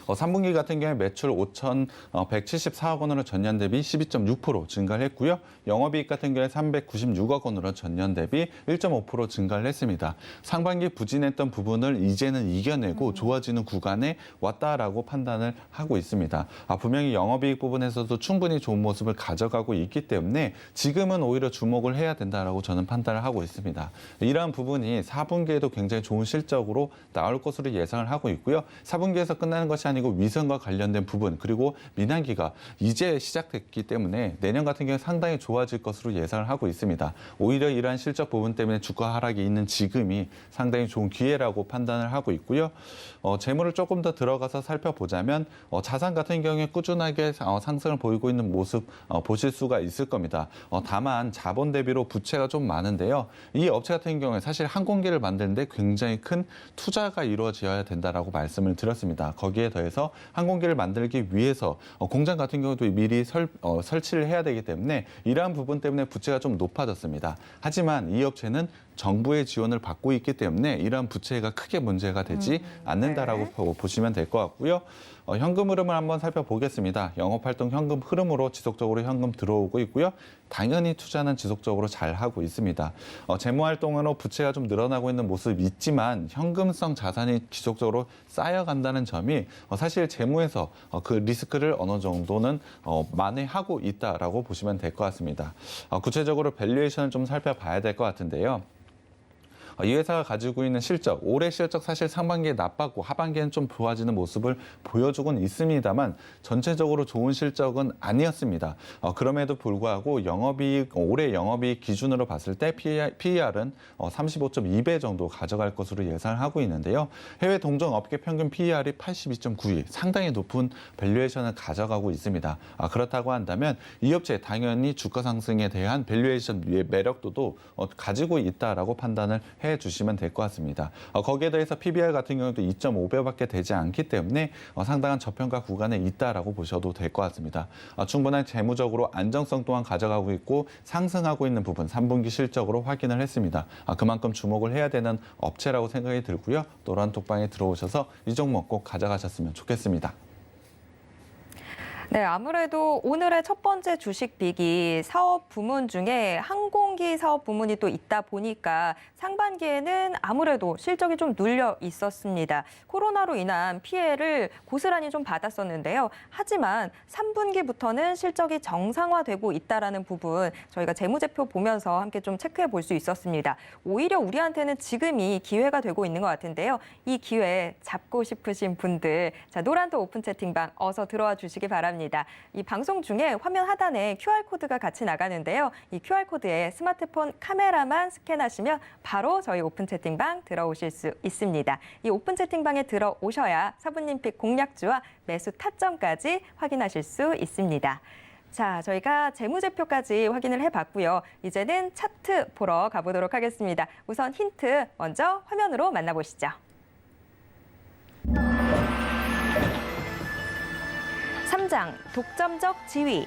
3분기 같은 경우에 매출 5,174억 원으로 전년 대비 12.6% 증가를 했고요. 영업이익 같은 경우에 396억 원으로 전년 대비 1.5% 증가를 했습니다. 상반기 부진했던 부분을 이제는 이겨내고 좋아지는 구간에 왔다라고 판단을 하고 있습니다. 분명히 영업이익 부분에서도 충분히 좋은 모습을 가져가고 있기 때문에 지금은 오히려 주목을 해야 된다라고 저는 판단을 하고 있습니다. 이러한 부분이 4분기에도 굉장히 좋은 실적으로 나올 것으로 예상을 하고 있고요. 4분기에서 끝나는 것이 아니고 위성과 관련된 부분 그리고 민항기가 이제 시작됐기 때문에 내년 같은 경우에 상당히 좋아질 것으로 예상을 하고 있습니다. 오히려 이러한 실적 부분 때문에 주가 하락이 있는 지금이 상당히 좋은 기회라고 판단을 하고 있고요. 재물을 조금 더 들어가서 살펴보자면 자산 같은 경우에 꾸준하게 상승을 보이고 있는 모습 보실 수가 있을 겁니다. 다만 자본 대비로 부채가 좀 많은데요. 이 업체 같은 경우에 사실 항공기를 만드는데 굉장히 큰 투자가 이루어져야 된다라고 말씀을 드렸습니다. 거기에 더해서 항공기를 만들기 위해서 공장 같은 경우도 미리 설치를 해야 되기 때문에 이러한 부분 때문에 부채가 좀 높아졌습니다. 하지만 이 업체는 정부의 지원을 받고 있기 때문에 이러한 부채가 크게 문제가 되지 않는다라고 보시면 될 것 같고요. 현금 흐름을 한번 살펴보겠습니다. 영업활동 현금 흐름으로 지속적으로 현금 들어오고 있고요. 당연히 투자는 지속적으로 잘 하고 있습니다. 재무활동으로 부채가 좀 늘어나고 있는 모습이 있지만 현금성 자산이 지속적으로 쌓여간다는 점이 사실 재무에서 그 리스크를 어느 정도는 만회하고 있다라고 보시면 될 것 같습니다. 구체적으로 밸류에이션을 좀 살펴봐야 될 것 같은데요. 이 회사가 가지고 있는 실적, 올해 실적 사실 상반기에 나빴고 하반기에는 좀 좋아지는 모습을 보여주고는 있습니다만 전체적으로 좋은 실적은 아니었습니다. 그럼에도 불구하고 올해 영업이익 기준으로 봤을 때 PER은 35.2배 정도 가져갈 것으로 예상을 하고 있는데요. 해외 동종 업계 평균 PER이 82.92, 상당히 높은 밸류에이션을 가져가고 있습니다. 그렇다고 한다면 이 업체 당연히 주가 상승에 대한 밸류에이션 매력도도 가지고 있다라고 판단을 해주시면 될 것 같습니다. 거기에 더해서 PBR 같은 경우도 2.5배밖에 되지 않기 때문에 상당한 저평가 구간에 있다라고 보셔도 될 것 같습니다. 충분한 재무적으로 안정성 또한 가져가고 있고 상승하고 있는 부분 3분기 실적으로 확인을 했습니다. 그만큼 주목을 해야 되는 업체라고 생각이 들고요. 노란톡방에 들어오셔서 이 종목 꼭 가져가셨으면 좋겠습니다. 네, 아무래도 오늘의 첫 번째 주식 빅이 사업 부문 중에 항공기 사업 부문이 또 있다 보니까 상반기에는 아무래도 실적이 좀 눌려 있었습니다. 코로나로 인한 피해를 고스란히 좀 받았었는데요. 하지만 3분기부터는 실적이 정상화되고 있다라는 부분 저희가 재무제표 보면서 함께 좀 체크해 볼 수 있었습니다. 오히려 우리한테는 지금이 기회가 되고 있는 것 같은데요. 이 기회 잡고 싶으신 분들, 자, 노란도 오픈 채팅방 어서 들어와 주시기 바랍니다. 이 방송 중에 화면 하단에 QR코드가 같이 나가는데요. 이 QR코드에 스마트폰 카메라만 스캔하시면 바로 저희 오픈 채팅방 들어오실 수 있습니다. 이 오픈 채팅방에 들어오셔야 사부님픽 공략주와 매수 타점까지 확인하실 수 있습니다. 자, 저희가 재무제표까지 확인을 해봤고요. 이제는 차트 보러 가보도록 하겠습니다. 우선 힌트 먼저 화면으로 만나보시죠. 독점적 지위.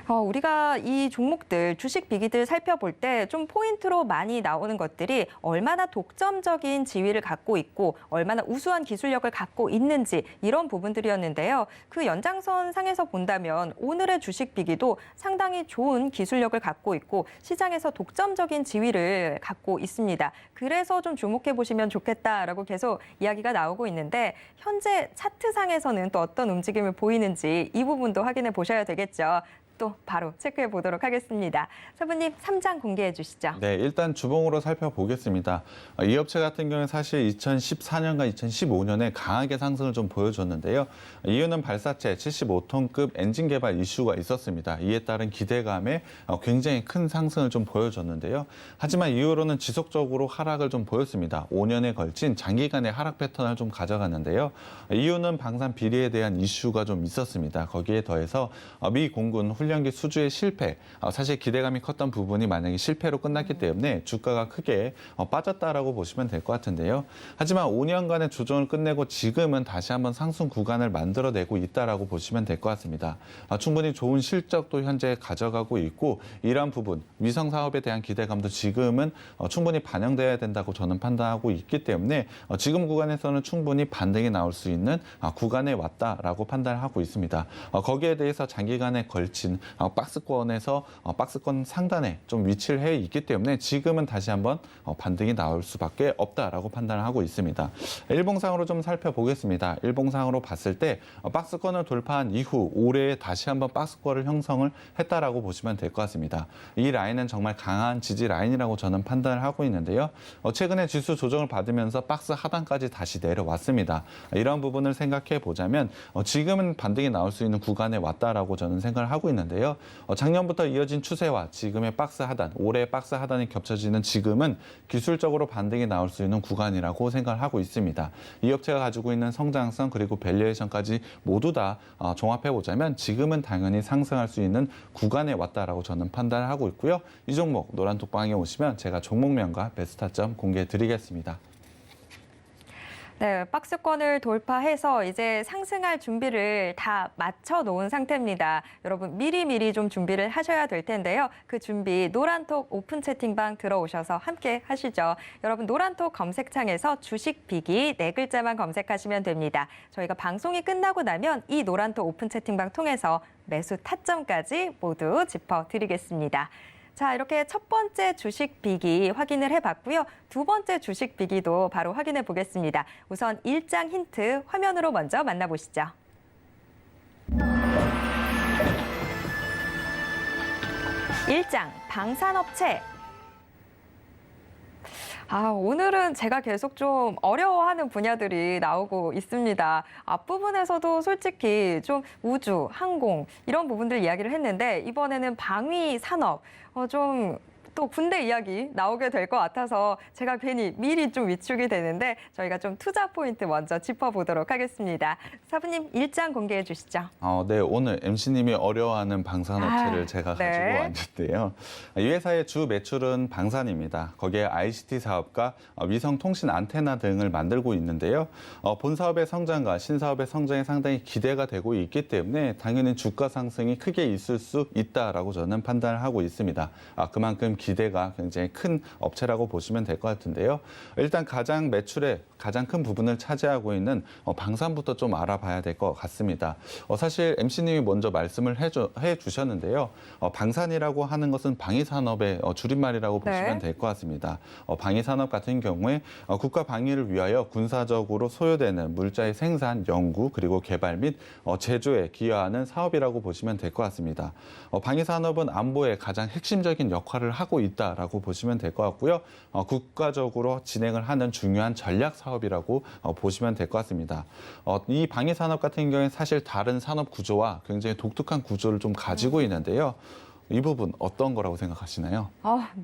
우리가 이 종목들, 주식 빅이들 살펴볼 때 좀 포인트로 많이 나오는 것들이 얼마나 독점적인 지위를 갖고 있고 얼마나 우수한 기술력을 갖고 있는지 이런 부분들이었는데요. 그 연장선 상에서 본다면 오늘의 주식 빅이도 상당히 좋은 기술력을 갖고 있고 시장에서 독점적인 지위를 갖고 있습니다. 그래서 좀 주목해 보시면 좋겠다라고 계속 이야기가 나오고 있는데 현재 차트상에서는 또 어떤 움직임을 보이는지 이 부분도 확인해 보셔야 되겠죠. 또 바로 체크해 보도록 하겠습니다. 사부님 3장 공개해 주시죠. 네, 일단 주봉으로 살펴보겠습니다. 이 업체 같은 경우는 사실 2014년과 2015년에 강하게 상승을 좀 보여줬는데요. 이유는 발사체 75톤급 엔진 개발 이슈가 있었습니다. 이에 따른 기대감에 굉장히 큰 상승을 좀 보여줬는데요. 하지만 이후로는 지속적으로 하락을 좀 보였습니다. 5년에 걸친 장기간의 하락 패턴을 좀 가져갔는데요. 이유는 방산 비리에 대한 이슈가 좀 있었습니다. 거기에 더해서 미 공군 훈련기 수주의 실패, 사실 기대감이 컸던 부분이 만약에 실패로 끝났기 때문에 주가가 크게 빠졌다라고 보시면 될 것 같은데요. 하지만 5년간의 조정을 끝내고 지금은 다시 한번 상승 구간을 만들어내고 있다라고 보시면 될 것 같습니다. 충분히 좋은 실적도 현재 가져가고 있고 이러한 부분, 위성 사업에 대한 기대감도 지금은 충분히 반영돼야 된다고 저는 판단하고 있기 때문에 지금 구간에서는 충분히 반등이 나올 수 있는 구간에 왔다라고 판단을 하고 있습니다. 거기에 대해서 장기간에 걸치는 사실은 박스권에서 박스권 상단에 좀 위치를 해 있기 때문에 지금은 다시 한번 반등이 나올 수밖에 없다라고 판단을 하고 있습니다. 일봉상으로 좀 살펴보겠습니다. 일봉상으로 봤을 때 박스권을 돌파한 이후 올해 다시 한번 박스권을 형성을 했다라고 보시면 될 것 같습니다. 이 라인은 정말 강한 지지 라인이라고 저는 판단을 하고 있는데요. 최근에 지수 조정을 받으면서 박스 하단까지 다시 내려왔습니다. 이런 부분을 생각해 보자면 지금은 반등이 나올 수 있는 구간에 왔다라고 저는 생각을 하고 있는데요. 작년부터 이어진 추세와 지금의 박스 하단, 올해 박스 하단이 겹쳐지는 지금은 기술적으로 반등이 나올 수 있는 구간이라고 생각을 하고 있습니다. 이 업체가 가지고 있는 성장성 그리고 밸류에이션까지 모두 다 종합해 보자면 지금은 당연히 상승할 수 있는 구간에 왔다라고 저는 판단을 하고 있고요. 이 종목 노란톡방에 오시면 제가 종목명과 베스트 타점 공개해 드리겠습니다. 네, 박스권을 돌파해서 이제 상승할 준비를 다 맞춰 놓은 상태입니다. 여러분 미리미리 좀 준비를 하셔야 될 텐데요. 그 준비 노란톡 오픈 채팅방 들어오셔서 함께 하시죠. 여러분 노란톡 검색창에서 주식 비기 4글자만 검색하시면 됩니다. 저희가 방송이 끝나고 나면 이 노란톡 오픈 채팅방 통해서 매수 타점까지 모두 짚어드리겠습니다. 자, 이렇게 첫 번째 주식 비기 확인을 해봤고요. 두 번째 주식 비기도 바로 확인해 보겠습니다. 우선 일장 힌트 화면으로 먼저 만나보시죠. 일장 방산업체. 오늘은 제가 계속 좀 어려워하는 분야들이 나오고 있습니다. 앞부분에서도 솔직히 좀 우주, 항공 이런 부분들 이야기를 했는데 이번에는 방위 산업 좀 또 군대 이야기 나오게 될 것 같아서 제가 괜히 미리 좀 위축이 되는데 저희가 좀 투자 포인트 먼저 짚어보도록 하겠습니다. 사부님 일장 공개해 주시죠. 네, 오늘 MC님이 어려워하는 방산업체를 제가 네. 가지고 왔는데요. 이 회사의 주 매출은 방산입니다. 거기에 ICT 사업과 위성 통신 안테나 등을 만들고 있는데요. 본 사업의 성장과 신사업의 성장이 상당히 기대가 되고 있기 때문에 당연히 주가 상승이 크게 있을 수 있다라고 저는 판단을 하고 있습니다. 그만큼 기대가 굉장히 큰 업체라고 보시면 될 것 같은데요. 일단 가장 매출의 가장 큰 부분을 차지하고 있는 방산부터 좀 알아봐야 될 것 같습니다. 사실 MC님이 먼저 말씀을 해주셨는데요. 방산이라고 하는 것은 방위산업의 줄임말이라고 보시면 될 것 같습니다. 방위산업 같은 경우에 국가 방위를 위하여 군사적으로 소요되는 물자의 생산, 연구, 그리고 개발 및 제조에 기여하는 사업이라고 보시면 될 것 같습니다. 방위산업은 안보의 가장 핵심적인 역할을 하고 있다라고 보시면 될 것 같고요. 국가적으로 진행을 하는 중요한 전략 사업이라고 보시면 될 것 같습니다. 이 방위산업 같은 경우에 사실 다른 산업 구조와 굉장히 독특한 구조를 좀 가지고 있는데요. 이 부분 어떤 거라고 생각하시나요?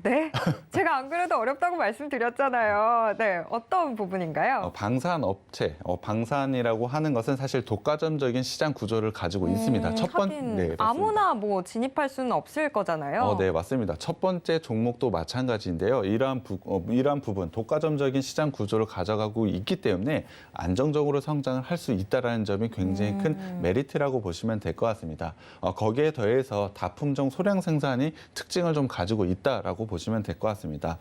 네. 제가 안 그래도 어렵다고 말씀드렸잖아요. 네, 어떤 부분인가요? 방산업체, 방산이라고 하는 것은 사실 독과점적인 시장 구조를 가지고 있습니다. 하긴 네, 맞습니다. 아무나 뭐 진입할 수는 없을 거잖아요. 네, 맞습니다. 첫 번째 종목도 마찬가지인데요. 이러한 부분, 독과점적인 시장 구조를 가져가고 있기 때문에 안정적으로 성장을 할 수 있다는 점이 굉장히 큰 메리트라고 보시면 될 것 같습니다. 거기에 더해서 다품종 소량 생산이 특징을 좀 가지고 있다라고 보시면 될 것 같습니다.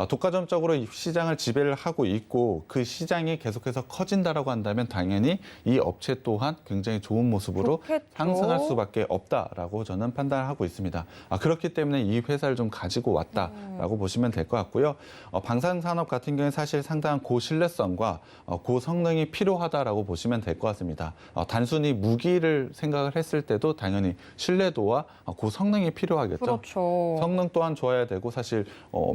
독과점적으로 이 시장을 지배를 하고 있고 그 시장이 계속해서 커진다라고 한다면 당연히 이 업체 또한 굉장히 좋은 모습으로 좋겠죠. 상승할 수밖에 없다라고 저는 판단을 하고 있습니다. 그렇기 때문에 이 회사를 좀 가지고 왔다라고 보시면 될 것 같고요. 방산 산업 같은 경우에 사실 상당한 고신뢰성과 고성능이 필요하다라고 보시면 될 것 같습니다. 단순히 무기를 생각을 했을 때도 당연히 신뢰도와 고성능이 필요하겠죠. 그렇죠. 성능 또한 좋아야 되고 사실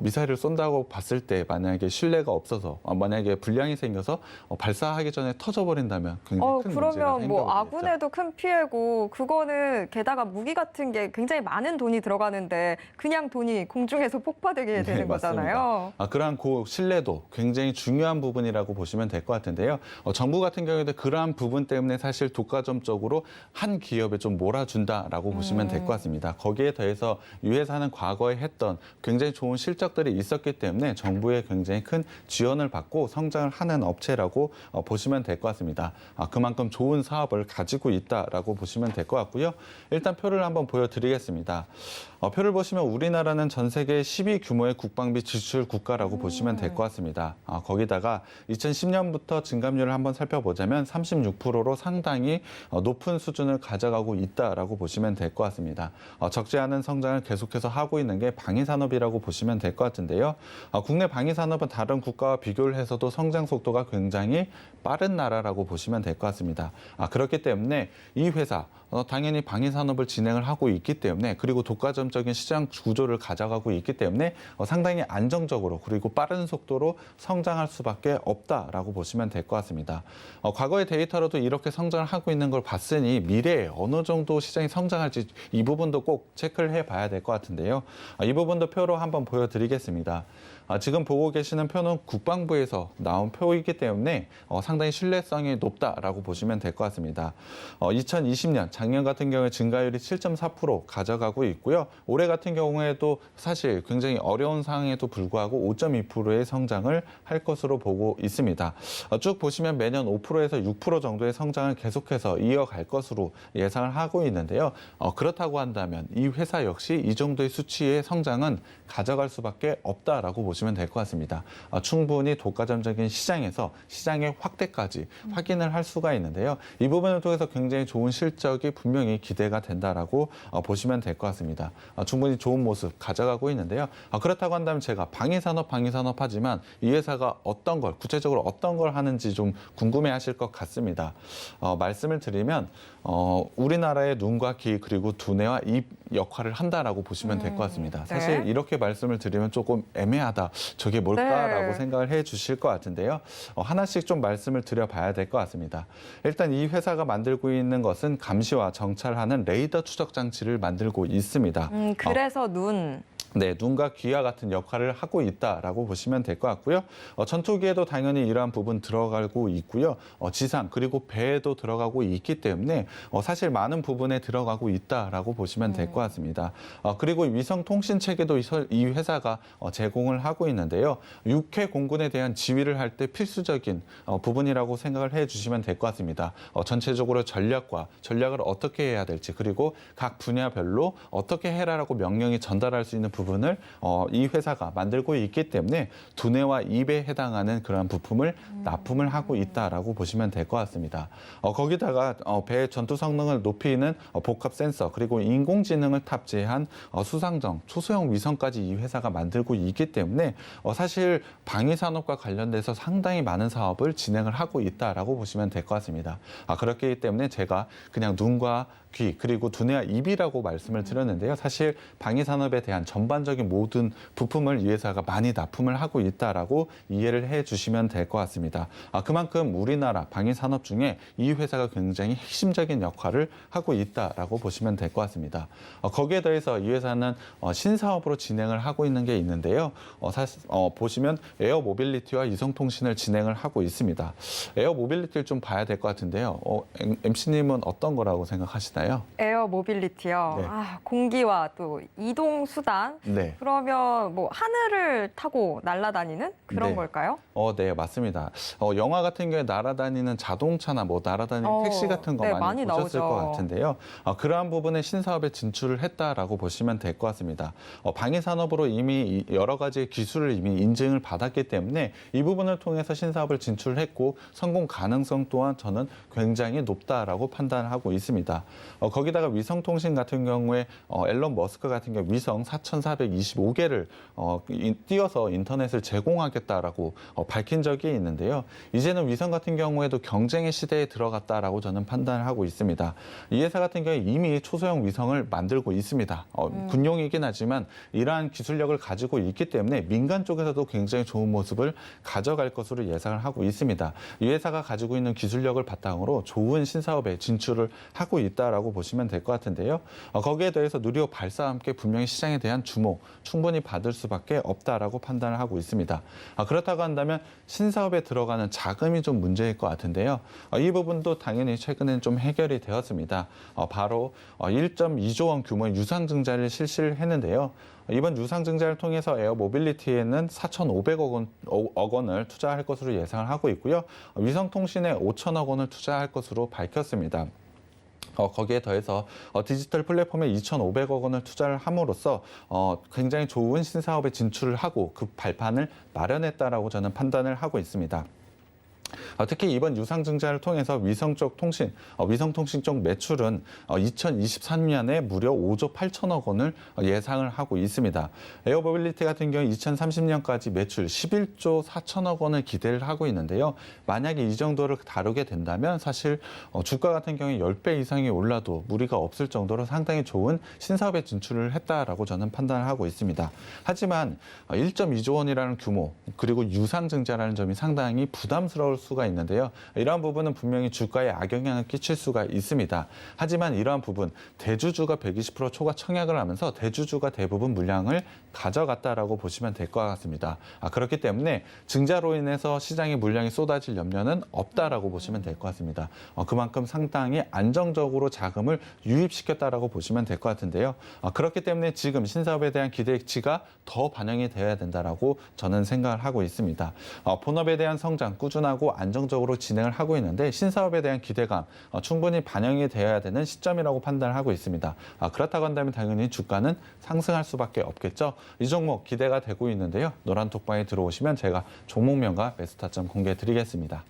미사일을 쏜다고 봤을 때 만약에 신뢰가 없어서 만약에 불량이 생겨서 발사하기 전에 터져버린다면 굉장히 큰 문제가 그러면 뭐 생겨버리겠죠. 아군에도 큰 피해고 그거는 게다가 무기 같은 게 굉장히 많은 돈이 들어가는데 그냥 돈이 공중에서 폭파되게 되는 거잖아요. 그러한 신뢰도 굉장히 중요한 부분이라고 보시면 될 것 같은데요. 정부 같은 경우에도 그러한 부분 때문에 사실 독과점적으로 한 기업에 좀 몰아준다라고 보시면 될 것 같습니다. 거기에 거기에 더해서 이 회사는 과거에 했던 굉장히 좋은 실적들이 있었기 때문에 정부의 굉장히 큰 지원을 받고 성장을 하는 업체라고 보시면 될 것 같습니다. 그만큼 좋은 사업을 가지고 있다라고 보시면 될 것 같고요. 일단 표를 한번 보여드리겠습니다. 표를 보시면 우리나라는 전 세계 10위 규모의 국방비 지출 국가라고 보시면 될 것 같습니다. 거기다가 2010년부터 증감률을 한번 살펴보자면 36%로 상당히 높은 수준을 가져가고 있다라고 보시면 될 것 같습니다. 적지 않은 성장을 계속해서 하고 있는 게 방위산업이라고 보시면 될 것 같은데요. 국내 방위산업은 다른 국가와 비교를 해서도 성장 속도가 굉장히 빠른 나라라고 보시면 될 것 같습니다. 그렇기 때문에 이 회사 당연히 방위산업을 진행을 하고 있기 때문에 그리고 독과점적인 시장 구조를 가져가고 있기 때문에 상당히 안정적으로 그리고 빠른 속도로 성장할 수밖에 없다라고 보시면 될 것 같습니다. 과거의 데이터로도 이렇게 성장을 하고 있는 걸 봤으니 미래에 어느 정도 시장이 성장할지 이 부분도 꼭 체크를 해봐야 될 것 같은데요. 이 부분도 표로 한번 보여드리겠습니다. 지금 보고 계시는 표는 국방부에서 나온 표이기 때문에 상당히 신뢰성이 높다라고 보시면 될 것 같습니다. 2020년 작년 같은 경우에 증가율이 7.4% 가져가고 있고요. 올해 같은 경우에도 사실 굉장히 어려운 상황에도 불구하고 5.2%의 성장을 할 것으로 보고 있습니다. 쭉 보시면 매년 5%에서 6% 정도의 성장을 계속해서 이어갈 것으로 예상을 하고 있는데요. 그렇다고 한다면 이 회사 역시 이 정도의 수치의 성장은 가져갈 수밖에 없다라고 보시면 될 것 같습니다. 충분히 독과점적인 시장에서 시장의 확대까지 확인을 할 수가 있는데요. 이 부분을 통해서 굉장히 좋은 실적이 분명히 기대가 된다라고 보시면 될 것 같습니다. 충분히 좋은 모습 가져가고 있는데요. 그렇다고 한다면 제가 방위산업 하지만 이 회사가 어떤 걸 구체적으로 어떤 걸 하는지 좀 궁금해하실 것 같습니다. 말씀을 드리면 우리나라의 눈과 귀 그리고 두뇌와 입 역할을 한다라고 보시면 될 것 같습니다. 사실 이렇게 말씀을 드리면 조금 애매하다. 저게 뭘까라고 생각을 해 주실 것 같은데요. 하나씩 좀 말씀을 드려봐야 될 것 같습니다. 일단 이 회사가 만들고 있는 것은 감시와 정찰하는 레이더 추적 장치를 만들고 있습니다. 그래서 눈. 네, 눈과 귀와 같은 역할을 하고 있다라고 보시면 될 것 같고요. 전투기에도 당연히 이러한 부분 들어가고 있고요. 지상 그리고 배에도 들어가고 있기 때문에 사실 많은 부분에 들어가고 있다라고 보시면 될 것 같습니다. 그리고 위성 통신 체계도 이 회사가 제공을 하고 있는데요. 육해 공군에 대한 지휘를 할 때 필수적인 부분이라고 생각을 해주시면 될 것 같습니다. 전체적으로 전략을 어떻게 해야 될지 그리고 각 분야별로 어떻게 해라라고 명령이 전달할 수 있는 부분을 이 회사가 만들고 있기 때문에 두뇌와 입에 해당하는 그런 부품을 납품을 하고 있다라고 보시면 될 것 같습니다. 거기다가 배의 전투 성능을 높이는 복합 센서 그리고 인공지능을 탑재한 수상정, 초소형 위성까지 이 회사가 만들고 있기 때문에 사실 방위산업과 관련돼서 상당히 많은 사업을 진행을 하고 있다라고 보시면 될 것 같습니다. 그렇기 때문에 제가 그냥 눈과 귀 그리고 두뇌와 입이라고 말씀을 드렸는데요. 사실 방위산업에 대한 전반적인 모든 부품을 이 회사가 많이 납품을 하고 있다라고 이해를 해주시면 될 것 같습니다. 그만큼 우리나라 방위산업 중에 이 회사가 굉장히 핵심적인 역할을 하고 있다라고 보시면 될 것 같습니다. 거기에 더해서 이 회사는 신사업으로 진행을 하고 있는 게 있는데요. 보시면 에어 모빌리티와 이송통신을 진행을 하고 있습니다. 에어 모빌리티를 좀 봐야 될 것 같은데요. MC님은 어떤 거라고 생각하시나요? 에어 모빌리티요. 네. 공기와 또 이동 수단. 네. 그러면 뭐 하늘을 타고 날아다니는 그런 네. 걸까요? 네, 맞습니다. 영화 같은 경우에 날아다니는 자동차나 뭐 날아다니는 택시 같은 거 네, 많이 많이 보셨을 나오죠. 것 같은데요. 그러한 부분에 신사업에 진출을 했다라고 보시면 될 것 같습니다. 방위산업으로 이미 여러 가지 기술을 이미 인증을 받았기 때문에 이 부분을 통해서 신사업을 진출했고 성공 가능성 또한 저는 굉장히 높다라고 판단하고 있습니다. 거기다가 위성통신 같은 경우에 앨런 머스크 같은 경우 위성 4,425개를 띄워서 인터넷을 제공하겠다라고 밝힌 적이 있는데요. 이제는 위성 같은 경우에도 경쟁의 시대에 들어갔다라고 저는 판단을 하고 있습니다. 이 회사 같은 경우에 이미 초소형 위성을 만들고 있습니다. 군용이긴 하지만 이러한 기술력을 가지고 있기 때문에 민간 쪽에서도 굉장히 좋은 모습을 가져갈 것으로 예상을 하고 있습니다. 이 회사가 가지고 있는 기술력을 바탕으로 좋은 신사업에 진출을 하고 있다라고 보시면 될 것 같은데요. 거기에 더해서 누리호 발사와 함께 분명히 시장에 대한 규모 충분히 받을 수밖에 없다라고 판단을 하고 있습니다. 그렇다고 한다면 신사업에 들어가는 자금이 좀 문제일 것 같은데요. 이 부분도 당연히 최근엔 좀 해결이 되었습니다. 바로 1.2조 원 규모의 유상증자를 실시를 했는데요. 이번 유상증자를 통해서 에어모빌리티에는 4,500억 원을 투자할 것으로 예상을 하고 있고요. 위성통신에 5천억 원을 투자할 것으로 밝혔습니다. 거기에 더해서 디지털 플랫폼에 2,500억 원을 투자를 함으로써 굉장히 좋은 신사업에 진출을 하고 그 발판을 마련했다라고 저는 판단을 하고 있습니다. 특히 이번 유상증자를 통해서 위성통신 쪽 매출은 2023년에 무려 5조 8천억 원을 예상을 하고 있습니다. 에어모빌리티 같은 경우 2030년까지 매출 11조 4천억 원을 기대를 하고 있는데요. 만약에 이 정도를 다루게 된다면 사실 주가 같은 경우에 10배 이상이 올라도 무리가 없을 정도로 상당히 좋은 신사업에 진출을 했다라고 저는 판단을 하고 있습니다. 하지만 1.2조 원이라는 규모 그리고 유상증자라는 점이 상당히 부담스러울 수가 있는데요. 이러한 부분은 분명히 주가에 악영향을 끼칠 수가 있습니다. 하지만 이러한 부분, 대주주가 120% 초과 청약을 하면서 대주주가 대부분 물량을 가져갔다라고 보시면 될 것 같습니다. 그렇기 때문에 증자로 인해서 시장에 물량이 쏟아질 염려는 없다라고 보시면 될 것 같습니다. 그만큼 상당히 안정적으로 자금을 유입시켰다라고 보시면 될 것 같은데요. 그렇기 때문에 지금 신사업에 대한 기대치가 더 반영이 되어야 된다라고 저는 생각을 하고 있습니다. 본업에 대한 성장, 꾸준하고 안정적으로 진행을 하고 있는데 신사업에 대한 기대감 충분히 반영이 되어야 되는 시점이라고 판단을 하고 있습니다. 그렇다고 한다면 당연히 주가는 상승할 수밖에 없겠죠. 이 종목 기대가 되고 있는데요. 노란톡방에 들어오시면 제가 종목명과 매수 타점 공개해 드리겠습니다.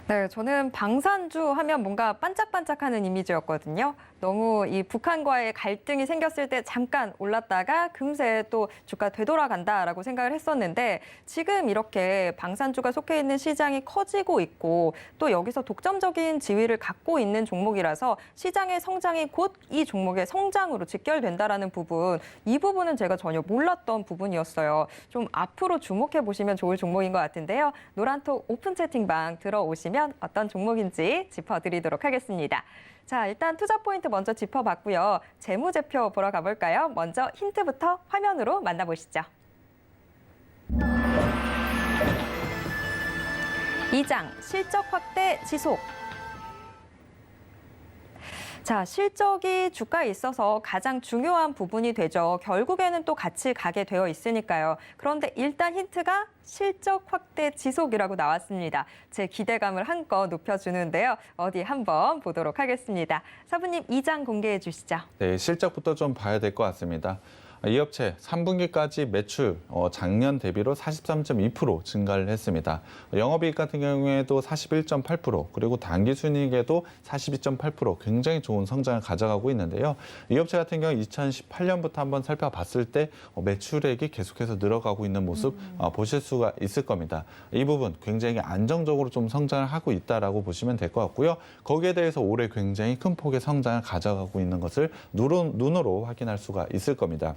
네, 저는 방산주 하면 뭔가 반짝반짝하는 이미지였거든요. 너무 이 북한과의 갈등이 생겼을 때 잠깐 올랐다가 금세 또 주가 되돌아간다라고 생각을 했었는데 지금 이렇게 방산주가 속해 있는 시장이 커지고 있고 또 여기서 독점적인 지위를 갖고 있는 종목이라서 시장의 성장이 곧 이 종목의 성장으로 직결된다라는 부분, 이 부분은 제가 전혀 몰랐던 부분이었어요. 좀 앞으로 주목해 보시면 좋을 종목인 것 같은데요. 노란톡 오픈 채팅방 들어오시면 어떤 종목인지 짚어드리도록 하겠습니다. 자, 일단 투자 포인트 먼저 짚어봤고요. 재무제표 보러 가볼까요? 먼저 힌트부터 화면으로 만나보시죠. 2장, 실적 확대 지속. 자, 실적이 주가에 있어서 가장 중요한 부분이 되죠. 결국에는 또 같이 가게 되어 있으니까요. 그런데 일단 힌트가 실적 확대 지속이라고 나왔습니다. 제 기대감을 한껏 높여주는데요. 어디 한번 보도록 하겠습니다. 사부님 2장 공개해 주시죠. 네, 실적부터 좀 봐야 될 것 같습니다. 이 업체 3분기까지 매출 작년 대비로 43.2% 증가를 했습니다. 영업이익 같은 경우에도 41.8% 그리고 당기순이익에도 42.8% 굉장히 좋은 성장을 가져가고 있는데요. 이 업체 같은 경우 2018년부터 한번 살펴봤을 때 매출액이 계속해서 늘어가고 있는 모습 보실 수가 있을 겁니다. 이 부분 굉장히 안정적으로 좀 성장을 하고 있다라고 보시면 될 것 같고요. 거기에 대해서 올해 굉장히 큰 폭의 성장을 가져가고 있는 것을 눈으로 확인할 수가 있을 겁니다.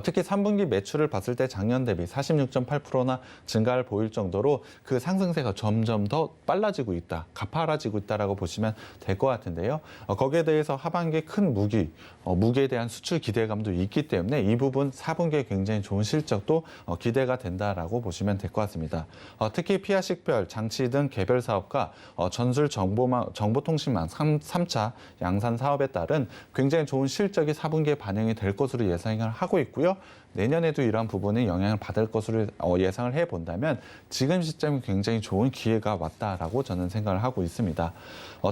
특히 3분기 매출을 봤을 때 작년 대비 46.8%나 증가를 보일 정도로 그 상승세가 점점 더 빨라지고 있다, 가파라지고 있다라고 보시면 될 것 같은데요. 거기에 대해서 하반기 큰 무기에 대한 수출 기대감도 있기 때문에 이 부분 4분기에 굉장히 좋은 실적도 기대가 된다라고 보시면 될 것 같습니다. 특히 피아식별, 장치 등 개별 사업과 전술 정보통신망 3차 양산 사업에 따른 굉장히 좋은 실적이 4분기에 반영이 될 것으로 예상을 하고 있고요. 내년에도 이러한 부분에 영향을 받을 것으로 예상을 해본다면 지금 시점이 굉장히 좋은 기회가 왔다라고 저는 생각을 하고 있습니다.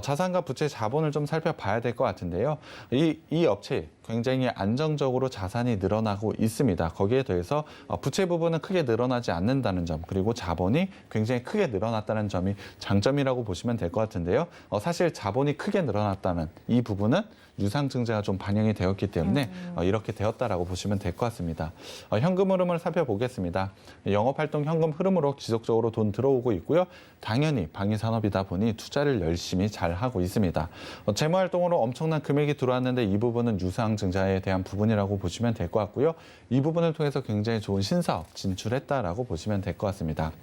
자산과 부채 자본을 좀 살펴봐야 될 것 같은데요. 이 업체 굉장히 안정적으로 자산이 늘어나고 있습니다. 거기에 더해서 부채 부분은 크게 늘어나지 않는다는 점, 그리고 자본이 굉장히 크게 늘어났다는 점이 장점이라고 보시면 될 것 같은데요. 사실 자본이 크게 늘어났다는 이 부분은 유상증자가 좀 반영이 되었기 때문에 이렇게 되었다라고 보시면 될 것 같습니다. 현금 흐름을 살펴보겠습니다. 영업활동 현금 흐름으로 지속적으로 돈 들어오고 있고요. 당연히 방위산업이다 보니 투자를 열심히 잘 하고 있습니다. 재무활동으로 엄청난 금액이 들어왔는데 이 부분은 유상증자에 대한 부분이라고 보시면 될 것 같고요. 이 부분을 통해서 굉장히 좋은 신사업 진출했다라고 보시면 될 것 같습니다.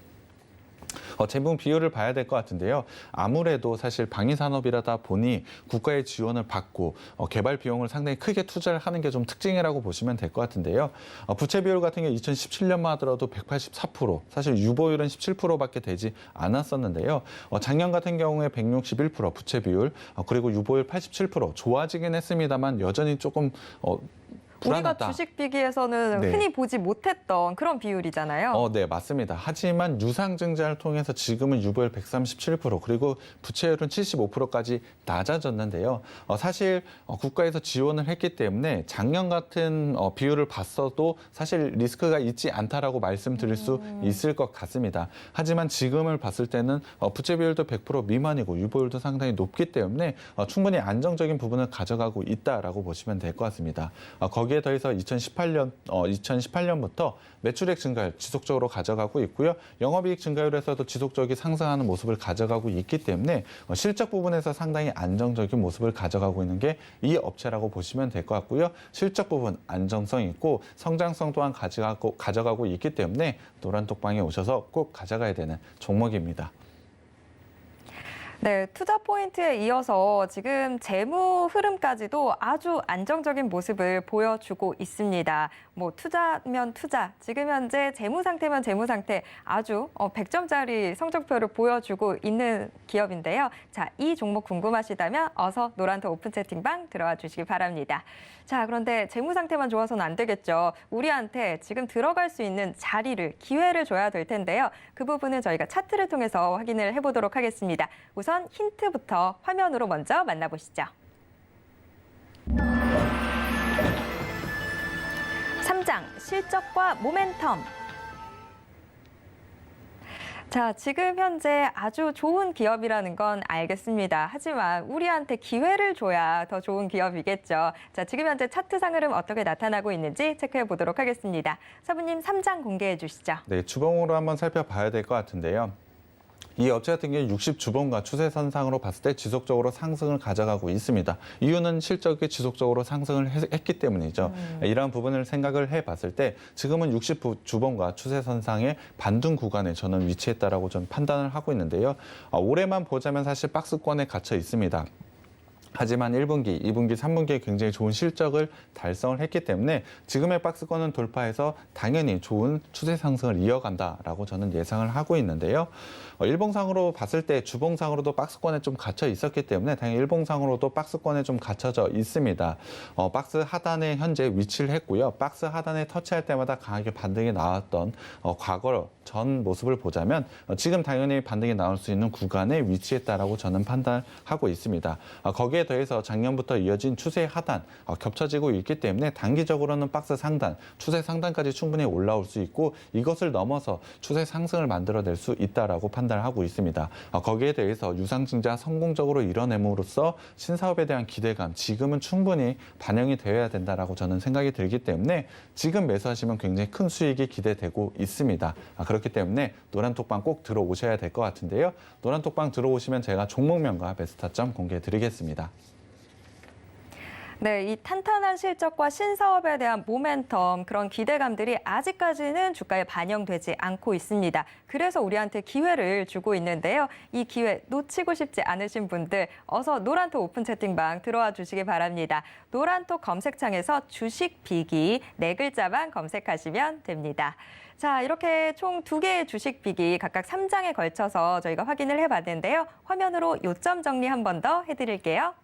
재무 비율을 봐야 될 것 같은데요. 아무래도 사실 방위산업이라다 보니 국가의 지원을 받고 개발 비용을 상당히 크게 투자를 하는 게 좀 특징이라고 보시면 될 것 같은데요. 부채 비율 같은 경우 2017년만 하더라도 184%, 사실 유보율은 17%밖에 되지 않았었는데요. 작년 같은 경우에 161% 부채 비율, 그리고 유보율 87% 좋아지긴 했습니다만 여전히 조금 불안하다. 우리가 주식 비기에서는 네. 흔히 보지 못했던 그런 비율이잖아요. 네, 맞습니다. 하지만 유상증자를 통해서 지금은 유보율 137% 그리고 부채율은 75%까지 낮아졌는데요. 사실 국가에서 지원을 했기 때문에 작년 같은 비율을 봤어도 사실 리스크가 있지 않다라고 말씀드릴 수 있을 것 같습니다. 하지만 지금을 봤을 때는 부채 비율도 100% 미만이고 유보율도 상당히 높기 때문에 충분히 안정적인 부분을 가져가고 있다라고 보시면 될 것 같습니다. 거기에 더해서 2018년부터 매출액 증가율 지속적으로 가져가고 있고요. 영업이익 증가율에서도 지속적인 상승하는 모습을 가져가고 있기 때문에 실적 부분에서 상당히 안정적인 모습을 가져가고 있는 게 이 업체라고 보시면 될 것 같고요. 실적 부분 안정성 있고 성장성 또한 가져가고 있기 때문에 노란톡방에 오셔서 꼭 가져가야 되는 종목입니다. 네, 투자 포인트에 이어서 지금 재무 흐름까지도 아주 안정적인 모습을 보여주고 있습니다. 뭐 투자면 투자, 지금 현재 재무 상태면 재무 상태 아주 100점짜리 성적표를 보여주고 있는 기업인데요. 자, 이 종목 궁금하시다면 어서 노란톡 오픈 채팅방 들어와 주시기 바랍니다. 자, 그런데 재무 상태만 좋아서는 안 되겠죠. 우리한테 지금 들어갈 수 있는 자리를, 기회를 줘야 될 텐데요. 그 부분은 저희가 차트를 통해서 확인을 해보도록 하겠습니다. 우선 힌트부터 화면으로 먼저 만나보시죠. 3장, 실적과 모멘텀. 자, 지금 현재 아주 좋은 기업이라는 건 알겠습니다. 하지만 우리한테 기회를 줘야 더 좋은 기업이겠죠. 자, 지금 현재 차트상 흐름 어떻게 나타나고 있는지 체크해 보도록 하겠습니다. 사부님 3장 공개해 주시죠. 네, 주봉으로 한번 살펴봐야 될 것 같은데요. 이 업체 같은 경우 60주봉과 추세선상으로 봤을 때 지속적으로 상승을 가져가고 있습니다. 이유는 실적이 지속적으로 상승을 했기 때문이죠. 이러한 부분을 생각을 해봤을 때 지금은 60주봉과 추세선상의 반등 구간에 저는 위치했다라고 좀 판단을 하고 있는데요. 올해만 보자면 사실 박스권에 갇혀 있습니다. 하지만 1분기, 2분기, 3분기에 굉장히 좋은 실적을 달성을 했기 때문에 지금의 박스권은 돌파해서 당연히 좋은 추세 상승을 이어간다라고 저는 예상을 하고 있는데요. 일봉상으로 봤을 때 주봉상으로도 박스권에 좀 갇혀 있었기 때문에 당연히 일봉상으로도 박스권에 좀 갇혀져 있습니다. 박스 하단에 현재 위치를 했고요. 박스 하단에 터치할 때마다 강하게 반등이 나왔던 과거 전 모습을 보자면 지금 당연히 반등이 나올 수 있는 구간에 위치했다라고 저는 판단하고 있습니다. 거기에 더해서 작년부터 이어진 추세 하단 겹쳐지고 있기 때문에 단기적으로는 박스 상단, 추세 상단까지 충분히 올라올 수 있고 이것을 넘어서 추세 상승을 만들어낼 수 있다라고 판단하고 있습니다. 거기에 대해서 유상증자 성공적으로 이뤄냄으로써 신사업에 대한 기대감 지금은 충분히 반영이 되어야 된다라고 저는 생각이 들기 때문에 지금 매수하시면 굉장히 큰 수익이 기대되고 있습니다. 그렇기 때문에 노란톡방 꼭 들어오셔야 될 것 같은데요. 노란톡방 들어오시면 제가 종목명과 베스타점 공개해 드리겠습니다. 네, 이 탄탄한 실적과 신사업에 대한 모멘텀, 그런 기대감들이 아직까지는 주가에 반영되지 않고 있습니다. 그래서 우리한테 기회를 주고 있는데요. 이 기회 놓치고 싶지 않으신 분들 어서 노란톡 오픈 채팅방 들어와 주시기 바랍니다. 노란톡 검색창에서 주식 비기 4글자만 검색하시면 됩니다. 자, 이렇게 총 2개의 주식 비기 각각 3장에 걸쳐서 저희가 확인을 해봤는데요. 화면으로 요점 정리 한 번 더 해드릴게요.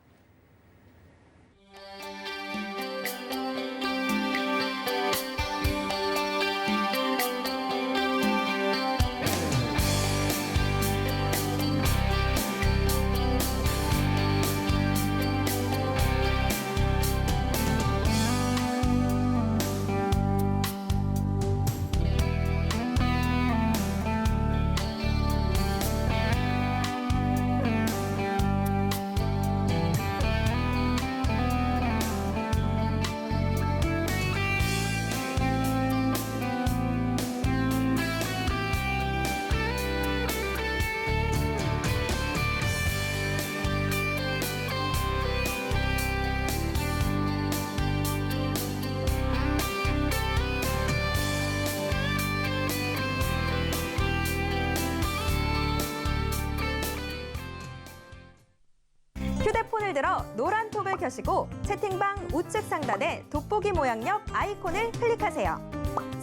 들어 노란 톡을 켜시고 채팅방 우측 상단에 돋보기 모양역 아이콘을 클릭하세요.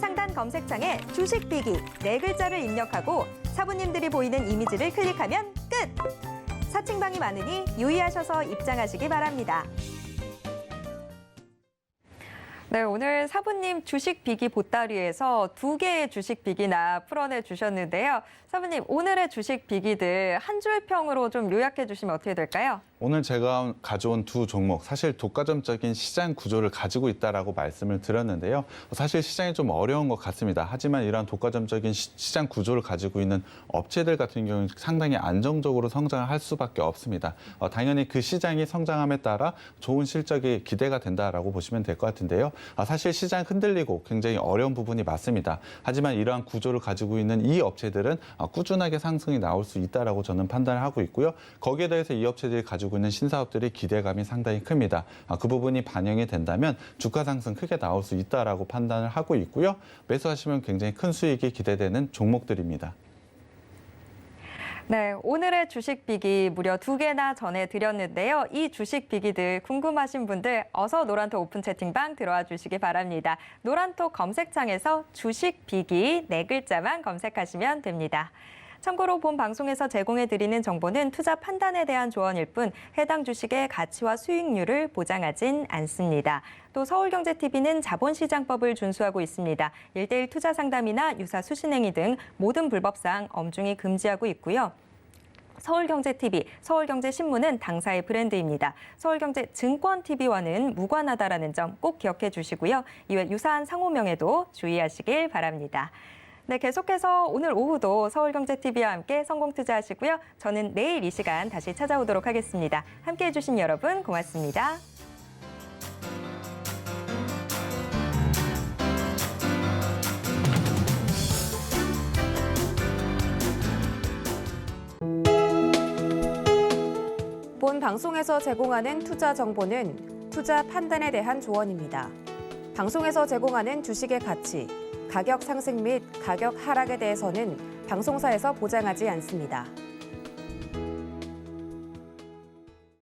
상단 검색창에 주식 비기 네 글자를 입력하고 사부님들이 보이는 이미지를 클릭하면 끝! 사칭방이 많으니 유의하셔서 입장하시기 바랍니다. 네, 오늘 사부님 주식 비기 보따리에서 2개의 주식 비기나 풀어내 주셨는데요. 사부님, 오늘의 주식 비기들 한 줄 평으로 좀 요약해 주시면 어떻게 될까요? 오늘 제가 가져온 두 종목, 사실 독과점적인 시장 구조를 가지고 있다라고 말씀을 드렸는데요. 사실 시장이 좀 어려운 것 같습니다. 하지만 이러한 독과점적인 시장 구조를 가지고 있는 업체들 같은 경우는 상당히 안정적으로 성장을 할 수밖에 없습니다. 당연히 그 시장이 성장함에 따라 좋은 실적이 기대가 된다라고 보시면 될 것 같은데요. 사실 시장 흔들리고 굉장히 어려운 부분이 맞습니다. 하지만 이러한 구조를 가지고 있는 이 업체들은 꾸준하게 상승이 나올 수 있다라고 저는 판단을 하고 있고요. 거기에 대해서 이 업체들이 가지고 있는 신사업들이 기대감이 상당히 큽니다. 그 부분이 반영이 된다면 주가 상승 크게 나올 수 있다라고 판단을 하고 있고요. 매수하시면 굉장히 큰 수익이 기대되는 종목들입니다. 네, 오늘의 주식 비기 무려 2개나 전해드렸는데요. 이 주식 비기들 궁금하신 분들 어서 노란톡 오픈 채팅방 들어와 주시기 바랍니다. 노란톡 검색창에서 주식 비기 네 글자만 검색하시면 됩니다. 참고로 본 방송에서 제공해드리는 정보는 투자 판단에 대한 조언일 뿐 해당 주식의 가치와 수익률을 보장하진 않습니다. 또 서울경제TV는 자본시장법을 준수하고 있습니다. 1:1 투자 상담이나 유사 수신행위 등 모든 불법사항 엄중히 금지하고 있고요. 서울경제TV, 서울경제신문은 당사의 브랜드입니다. 서울경제증권TV와는 무관하다라는 점 꼭 기억해 주시고요. 이외 유사한 상호명에도 주의하시길 바랍니다. 네, 계속해서 오늘 오후도 서울경제TV와 함께 성공 투자하시고요. 저는 내일 이 시간 다시 찾아오도록 하겠습니다. 함께해 주신 여러분 고맙습니다. 본 방송에서 제공하는 투자 정보는 투자 판단에 대한 조언입니다. 방송에서 제공하는 주식의 가치, 가격 상승 및 가격 하락에 대해서는 방송사에서 보장하지 않습니다.